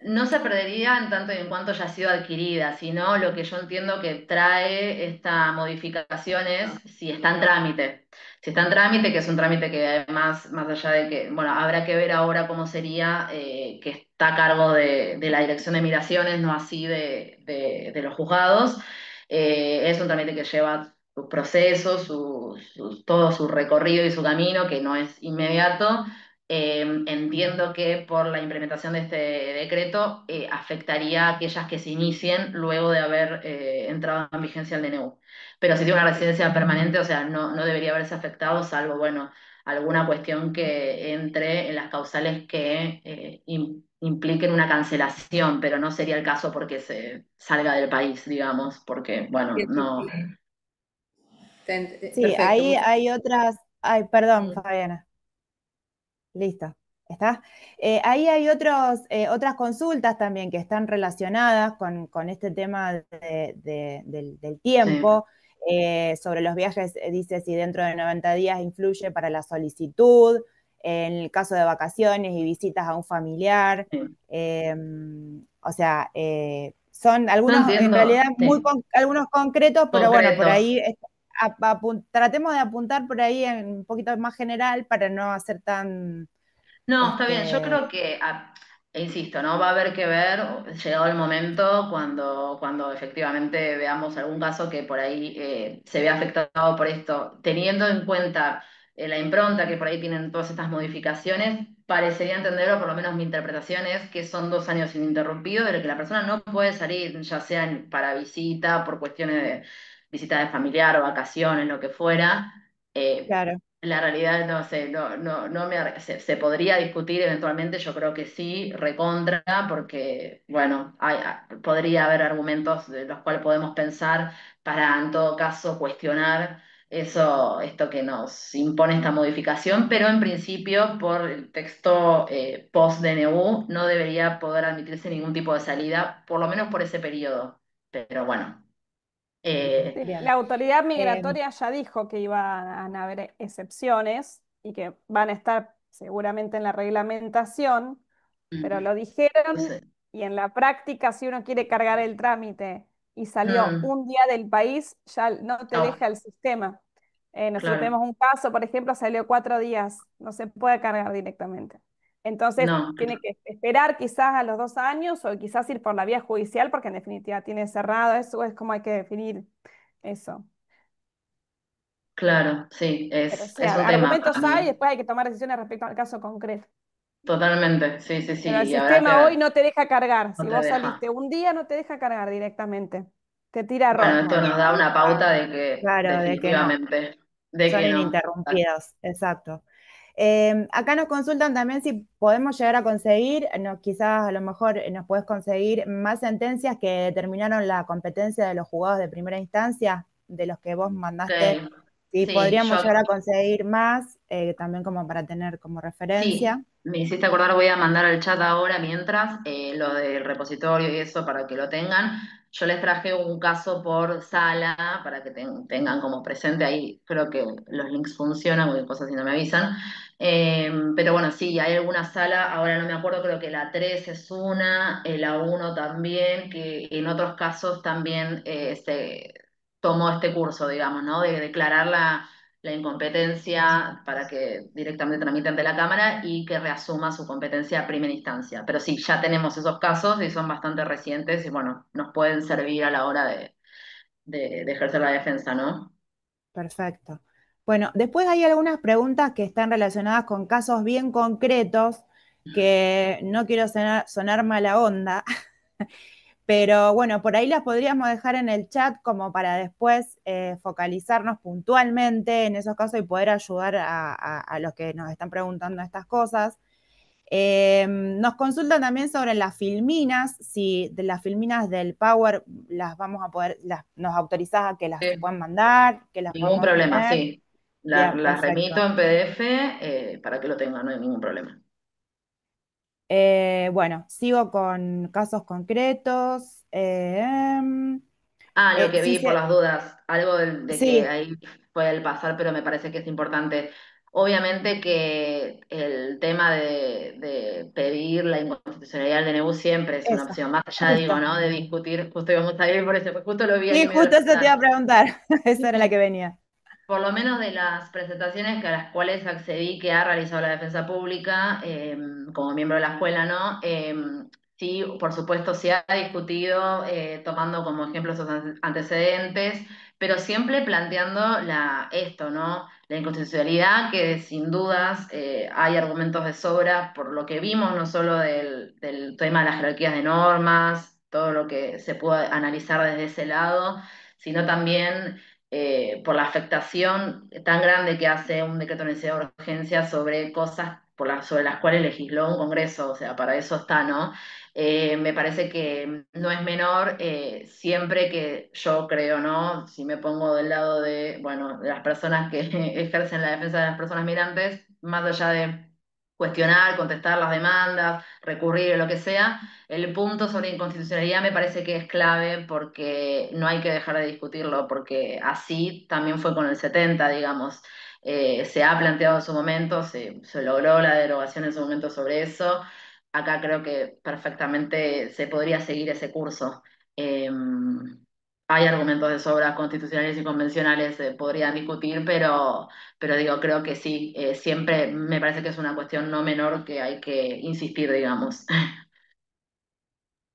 no se perdería en tanto y en cuanto ya ha sido adquirida, sino lo que yo entiendo que trae esta modificación es si está en trámite. Si está en trámite, que es un trámite que además, más allá de que, bueno, habrá que ver ahora cómo sería, que está a cargo de la Dirección de Migraciones, no así de los juzgados. Es un trámite que lleva sus procesos, todo su recorrido y su camino, que no es inmediato. Entiendo que por la implementación de este decreto afectaría a aquellas que se inicien luego de haber entrado en vigencia el DNU. Pero si tiene una residencia permanente, o sea, no debería haberse afectado, salvo, bueno, alguna cuestión que entre en las causales que impliquen una cancelación, pero no sería el caso porque se salga del país, digamos, porque, bueno, Sí, sí, no. sí. Sí, Perfecto, ahí muchas hay otras... Ay, perdón, Mm, Fabiana. Listo. ¿Está? Ahí hay otras consultas también que están relacionadas con este tema del sí, tiempo. Sobre los viajes, dice si dentro de 90 días influye para la solicitud, en el caso de vacaciones y visitas a un familiar. sí. eh, o sea, son No algunos, en realidad, entiendo, sí, algunos concretos, pero bueno, por concretos. ahí tratemos de apuntar por ahí en un poquito más general para no hacer tan, No, está bien. Yo este, creo que, insisto, ¿no? Va a haber que ver, llegado el momento, cuando efectivamente veamos algún caso que por ahí se vea afectado por esto, teniendo en cuenta la impronta que por ahí tienen todas estas modificaciones, parecería entender, o por lo menos mi interpretación es que son 2 años ininterrumpidos de lo que la persona no puede salir, ya sea para visita, por cuestiones de visita de familiar o vacaciones, lo que fuera. Eh, claro. la realidad no sé, se podría discutir eventualmente, yo creo que sí, recontra, porque bueno, podría haber argumentos de los cuales podemos pensar para en todo caso cuestionar esto que nos impone esta modificación, pero en principio por el texto post-DNU no debería poder admitirse ningún tipo de salida, por lo menos por ese periodo. Pero bueno, eh, Sí, Bien. la autoridad Eh, migratoria ya dijo que iban a haber excepciones y que van a estar seguramente en la reglamentación, pero mm, lo no dijeron sé. y en la práctica si uno quiere cargar el trámite y salió Mm, un día del país, ya no te no, deja el sistema. Nosotros claro. tenemos un caso, por ejemplo, salió 4 días, no se puede cargar directamente. Entonces No, tiene que esperar quizás a los 2 años o quizás ir por la vía judicial porque en definitiva tiene cerrado. Eso es como hay que definir eso. claro, sí, Pero sí, es un tema para argumentos hay, mí. después hay que tomar decisiones respecto al caso concreto. Totalmente, sí, sí, Pero sí, el y habrá que sistema hoy ver, no te deja cargar. no Si te vos deja. saliste un día, no te deja cargar directamente. Te tira error. Bueno, esto Bueno, nos da ahí una está pauta de que claro de que no. definitivamente, de Son que no. ininterrumpidos, exacto. Acá nos consultan también si podemos llegar a conseguir, quizás a lo mejor nos puedes conseguir más sentencias que determinaron la competencia de los juzgados de primera instancia, de los que vos mandaste, Ok, si sí, podríamos llegar yo a conseguir más, también como para tener como sí, referencia. me hiciste acordar, voy a mandar al chat ahora mientras lo del repositorio y eso para que lo tengan. Yo les traje un caso por sala para que tengan como presente ahí. Creo que los links funcionan, cualquier cosa si no me avisan. Pero bueno, sí, hay alguna sala, ahora no me acuerdo, creo que la 3 es una, la uno también, que en otros casos también se tomó este curso, digamos, ¿no? De declarar la incompetencia para que directamente tramite ante la Cámara y que reasuma su competencia a primera instancia. Pero sí, ya tenemos esos casos y son bastante recientes y bueno, nos pueden servir a la hora de ejercer la defensa, ¿no? Perfecto. Bueno, después hay algunas preguntas que están relacionadas con casos bien concretos que no quiero sonar mala onda, pero bueno, por ahí las podríamos dejar en el chat como para después focalizarnos puntualmente en esos casos y poder ayudar a los que nos están preguntando estas cosas. Nos consultan también sobre las filminas, si de las filminas del Power las vamos a poder, nos autorizás a que las Sí, puedan mandar, que las ningún podemos problema, tener. sí. Bien, Las remito perfecto. en PDF para que lo tengan, no hay ningún problema. Bueno, sigo con casos concretos. Ah, lo que Sí, vi por las dudas, algo de que sí, ahí fue el pasar, pero me parece que es importante. Obviamente que el tema de pedir la inconstitucionalidad del DNU siempre es una eso, opción, más allá, digo, justo. ¿no? De discutir, justo íbamos a ir por eso, pues justo lo vi Sí, ahí medio al justo eso te iba pasar. a preguntar. Esa era la que venía. Por lo menos de las presentaciones que a las cuales accedí que ha realizado la defensa pública como miembro de la escuela, ¿no? Sí, por supuesto, se ha discutido tomando como ejemplo esos antecedentes, pero siempre planteando esto, ¿no? La inconstitucionalidad, que sin dudas hay argumentos de sobra por lo que vimos, no solo del tema de las jerarquías de normas, todo lo que se pudo analizar desde ese lado, sino también por la afectación tan grande que hace un decreto de necesidad de urgencia sobre cosas sobre las cuales legisló un Congreso, o sea, para eso está, ¿no? Me parece que no es menor, siempre que yo creo, ¿no? Si me pongo del lado de, bueno, de las personas que ejercen la defensa de las personas migrantes, más allá de cuestionar, contestar las demandas, recurrir o lo que sea, el punto sobre inconstitucionalidad me parece que es clave porque no hay que dejar de discutirlo, porque así también fue con el 70, digamos. Se ha planteado en su momento, se logró la derogación en su momento sobre eso. Acá creo que perfectamente se podría seguir ese curso. Hay argumentos de sobra constitucionales y convencionales, se podrían discutir, pero digo, creo que sí, siempre me parece que es una cuestión no menor que hay que insistir, digamos.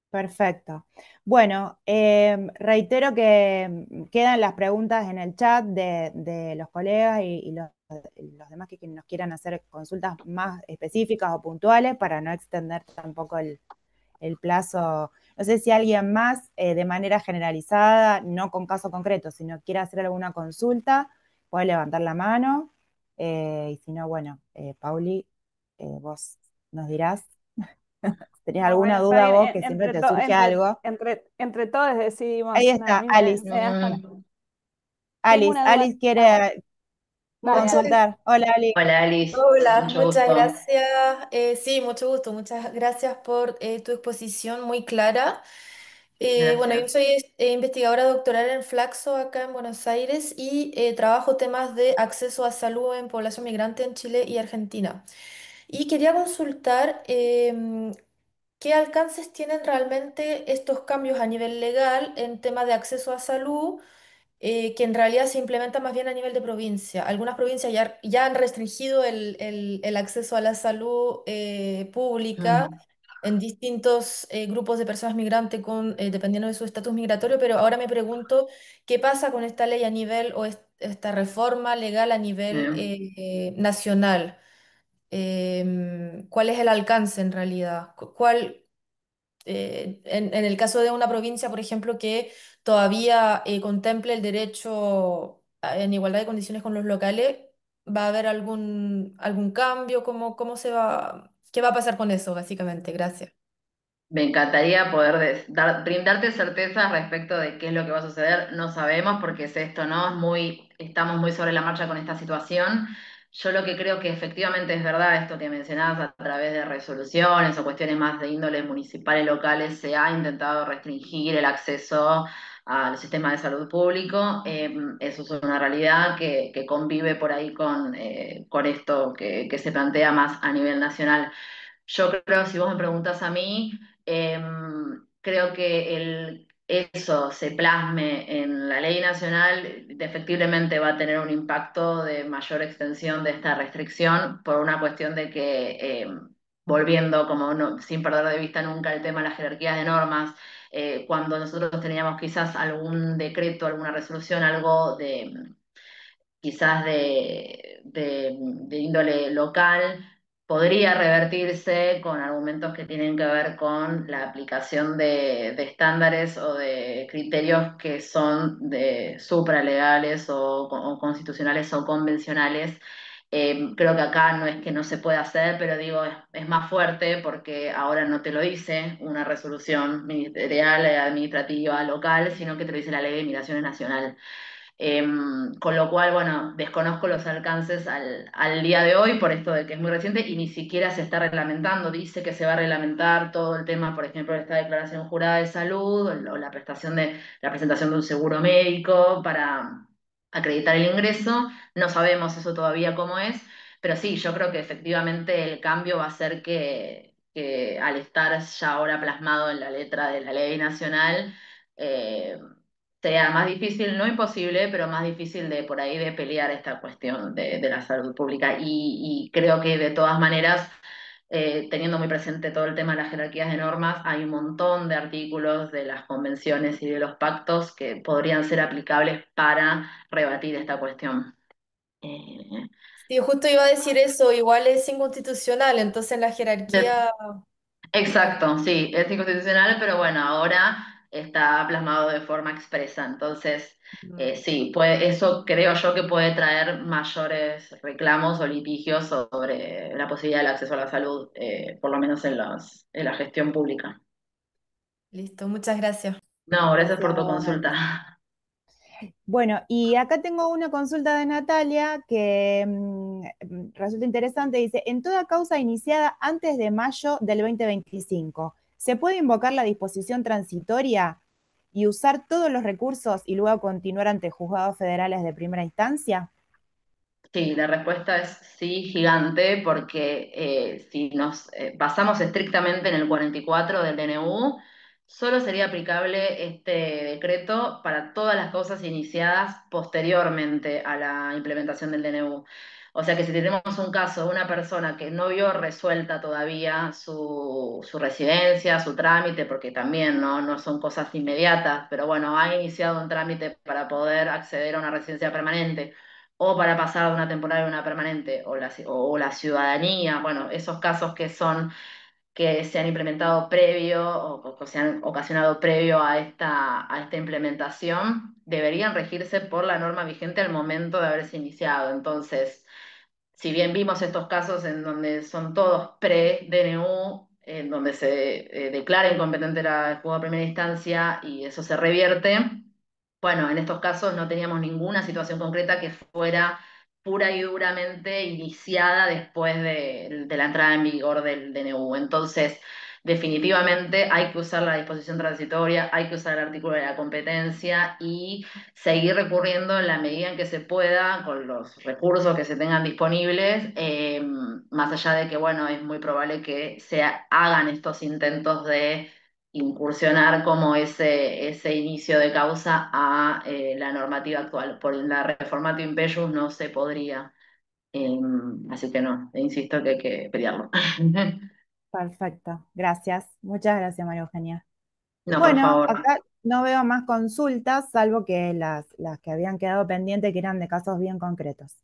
Perfecto. Bueno, reitero que quedan las preguntas en el chat de los colegas y los demás que nos quieran hacer consultas más específicas o puntuales para no extender tampoco el plazo. No sé si alguien más, de manera generalizada, no con caso concreto, sino quiere hacer alguna consulta, puede levantar la mano. Y si no, bueno, Pauli, vos nos dirás. ¿Tenés No, alguna bueno, está duda bien. vos que siempre te surge algo? Entre todos Ahí decidimos. A está, mí Alice. me das para. Tengo una duda. Alice quiere Ah, dale, Muchas, Ale. consultar. Hola, Alice. Hola Alice, hola, mucho muchas gusto. gracias. Sí, mucho gusto. Muchas gracias por tu exposición muy clara. Bueno, yo Gracias. soy investigadora doctoral en Flaxo acá en Buenos Aires y trabajo temas de acceso a salud en población migrante en Chile y Argentina. Y quería consultar qué alcances tienen realmente estos cambios a nivel legal en tema de acceso a salud que en realidad se implementa más bien a nivel de provincia. Algunas provincias ya han restringido el acceso a la salud pública Mm. en distintos grupos de personas migrantes dependiendo de su estatus migratorio, pero ahora me pregunto qué pasa con esta ley a nivel esta reforma legal a nivel Sí. nacional. ¿Cuál es el alcance en realidad? En el caso de una provincia, por ejemplo, que todavía contemple el derecho en igualdad de condiciones con los locales, ¿va a haber algún cambio? ¿Cómo qué va a pasar con eso, básicamente? Gracias. Me encantaría poder brindarte certezas respecto de qué es lo que va a suceder. No sabemos porque es esto, ¿no? Estamos muy sobre la marcha con esta situación. Yo lo que creo que efectivamente es verdad, esto que mencionabas a través de resoluciones o cuestiones más de índole municipales, locales, se ha intentado restringir el acceso a los sistemas de salud público. Eso es una realidad que convive por ahí con esto que se plantea más a nivel nacional. Yo creo, si vos me preguntas a mí, creo que eso se plasme en la ley nacional, efectivamente va a tener un impacto de mayor extensión de esta restricción por una cuestión de que, volviendo como sin perder de vista nunca el tema de las jerarquías de normas, cuando nosotros teníamos quizás algún decreto, alguna resolución, algo de quizás de índole local, podría revertirse con argumentos que tienen que ver con la aplicación de estándares o de criterios que son supralegales o constitucionales o convencionales. Creo que acá no es que no se pueda hacer, pero digo, es más fuerte porque ahora no te lo dice una resolución ministerial, administrativa, local, sino que te lo dice la Ley de Migraciones Nacional. Con lo cual, bueno, desconozco los alcances al día de hoy por esto de que es muy reciente y ni siquiera se está reglamentando. Dice que se va a reglamentar todo el tema, por ejemplo, de esta declaración jurada de salud o la prestación la presentación de un seguro médico para acreditar el ingreso. No sabemos eso todavía cómo es, pero sí, yo creo que efectivamente el cambio va a ser que al estar ya ahora plasmado en la letra de la ley nacional, eh, sea más difícil, no imposible, pero más difícil de por ahí de pelear esta cuestión de la salud pública. Y creo que de todas maneras, teniendo muy presente todo el tema de las jerarquías de normas, hay un montón de artículos de las convenciones y de los pactos que podrían ser aplicables para rebatir esta cuestión. Eh, Sí, justo iba a decir eso, igual es inconstitucional, entonces la de- jerarquía... Claro. Exacto, sí, es inconstitucional, pero bueno, ahora está plasmado de forma expresa. Entonces, Mm. sí, eso creo yo que puede traer mayores reclamos o litigios sobre la posibilidad del acceso a la salud, por lo menos en la gestión pública. Listo, muchas gracias. No, gracias por Gracias, tu Nat. consulta. Bueno, y acá tengo una consulta de Natalia que resulta interesante. Dice, en toda causa iniciada antes de mayo del 2025, ¿se puede invocar la disposición transitoria y usar todos los recursos y luego continuar ante juzgados federales de primera instancia? Sí, la respuesta es sí, gigante, porque si nos basamos estrictamente en el 44 del DNU, solo sería aplicable este decreto para todas las causas iniciadas posteriormente a la implementación del DNU. O sea que si tenemos un caso de una persona que no vio resuelta todavía su residencia, su trámite, porque también no son cosas inmediatas, pero bueno, ha iniciado un trámite para poder acceder a una residencia permanente o para pasar de una temporal a una permanente, o la ciudadanía, bueno, esos casos que se han implementado previo o se han ocasionado previo a esta implementación, deberían regirse por la norma vigente al momento de haberse iniciado. Entonces, si bien vimos estos casos en donde son todos pre-DNU, en donde se declara incompetente la juzgado de primera instancia y eso se revierte, bueno, en estos casos no teníamos ninguna situación concreta que fuera pura y duramente iniciada después de la entrada en vigor del DNU. Entonces, definitivamente hay que usar la disposición transitoria, hay que usar el artículo de la competencia y seguir recurriendo en la medida en que se pueda con los recursos que se tengan disponibles, más allá de que, bueno, es muy probable que se hagan estos intentos de incursionar como ese inicio de causa a la normativa actual. Por la reforma Tim Pellus no se podría. Así que no, insisto que hay que pelearlo. Perfecto, gracias. Muchas gracias, María Eugenia. No, por Bueno, favor. acá no veo más consultas, salvo que las que habían quedado pendientes, que eran de casos bien concretos.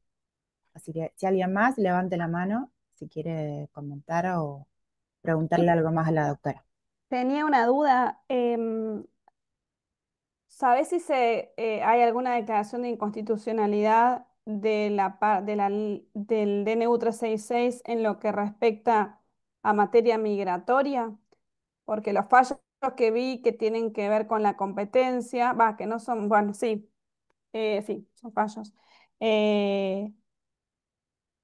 Así que si alguien más, levante la mano si quiere comentar o preguntarle algo más a la doctora. Tenía una duda. ¿Sabés si hay alguna declaración de inconstitucionalidad del DNU 366 en lo que respecta a materia migratoria? Porque los fallos que vi que tienen que ver con la competencia, va, que no son, bueno, sí, sí, son fallos. eh,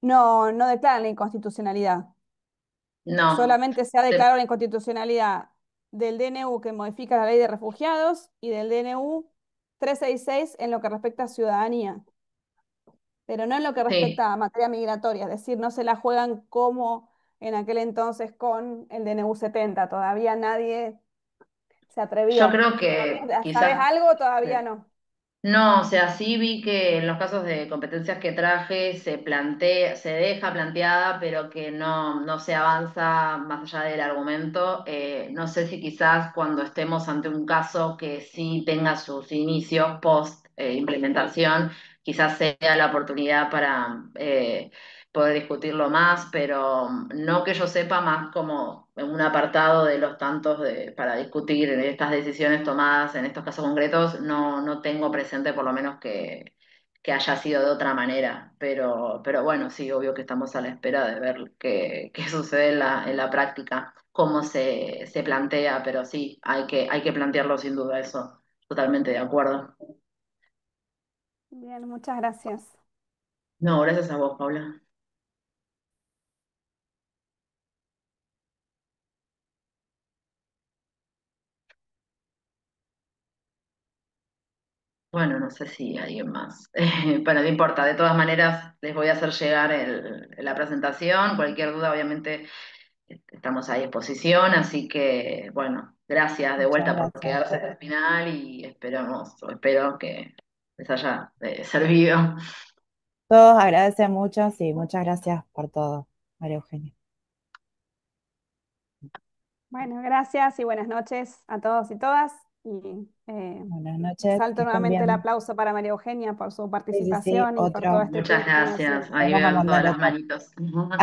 no declaran la inconstitucionalidad. No. Solamente se ha declarado la inconstitucionalidad del DNU que modifica la ley de refugiados y del DNU 366 en lo que respecta a ciudadanía, pero no en lo que Sí. respecta a materia migratoria, es decir, no se la juegan como en aquel entonces con el DNU 70. Todavía nadie se Yo atrevió. creo que ¿Sabes quizás algo? Todavía no. no, o sea, sí vi que en los casos de competencias que traje se deja planteada, pero que no se avanza más allá del argumento. No sé si quizás cuando estemos ante un caso que sí tenga sus inicios post implementación, quizás sea la oportunidad para poder discutirlo más, pero no que yo sepa más como en un apartado de los tantos para discutir estas decisiones tomadas en estos casos concretos, no tengo presente por lo menos que haya sido de otra manera, pero bueno, sí, obvio que estamos a la espera de ver qué sucede en la práctica, cómo se plantea, pero sí, hay que plantearlo sin duda, eso, totalmente de acuerdo. Bien, muchas gracias. No, gracias a vos, Paula. Bueno, no sé si alguien más. Pero no importa, de todas maneras les voy a hacer llegar la presentación. Cualquier duda, obviamente, estamos a disposición. Así que, bueno, gracias de Muchas vuelta por gracias. quedarse hasta el final y espero que les haya servido. Todos agradecen mucho, sí, muchas gracias por todo, María Eugenia. Bueno, gracias y buenas noches a todos y todas. Y Buenas noches, que resalto estén nuevamente el bien. aplauso para María Eugenia por su Sí, sí, sí, participación y por todo otro. este Muchas tiempo que nos gracias. sirve. Ahí Vamos a veo mandar todas las otro. manitos.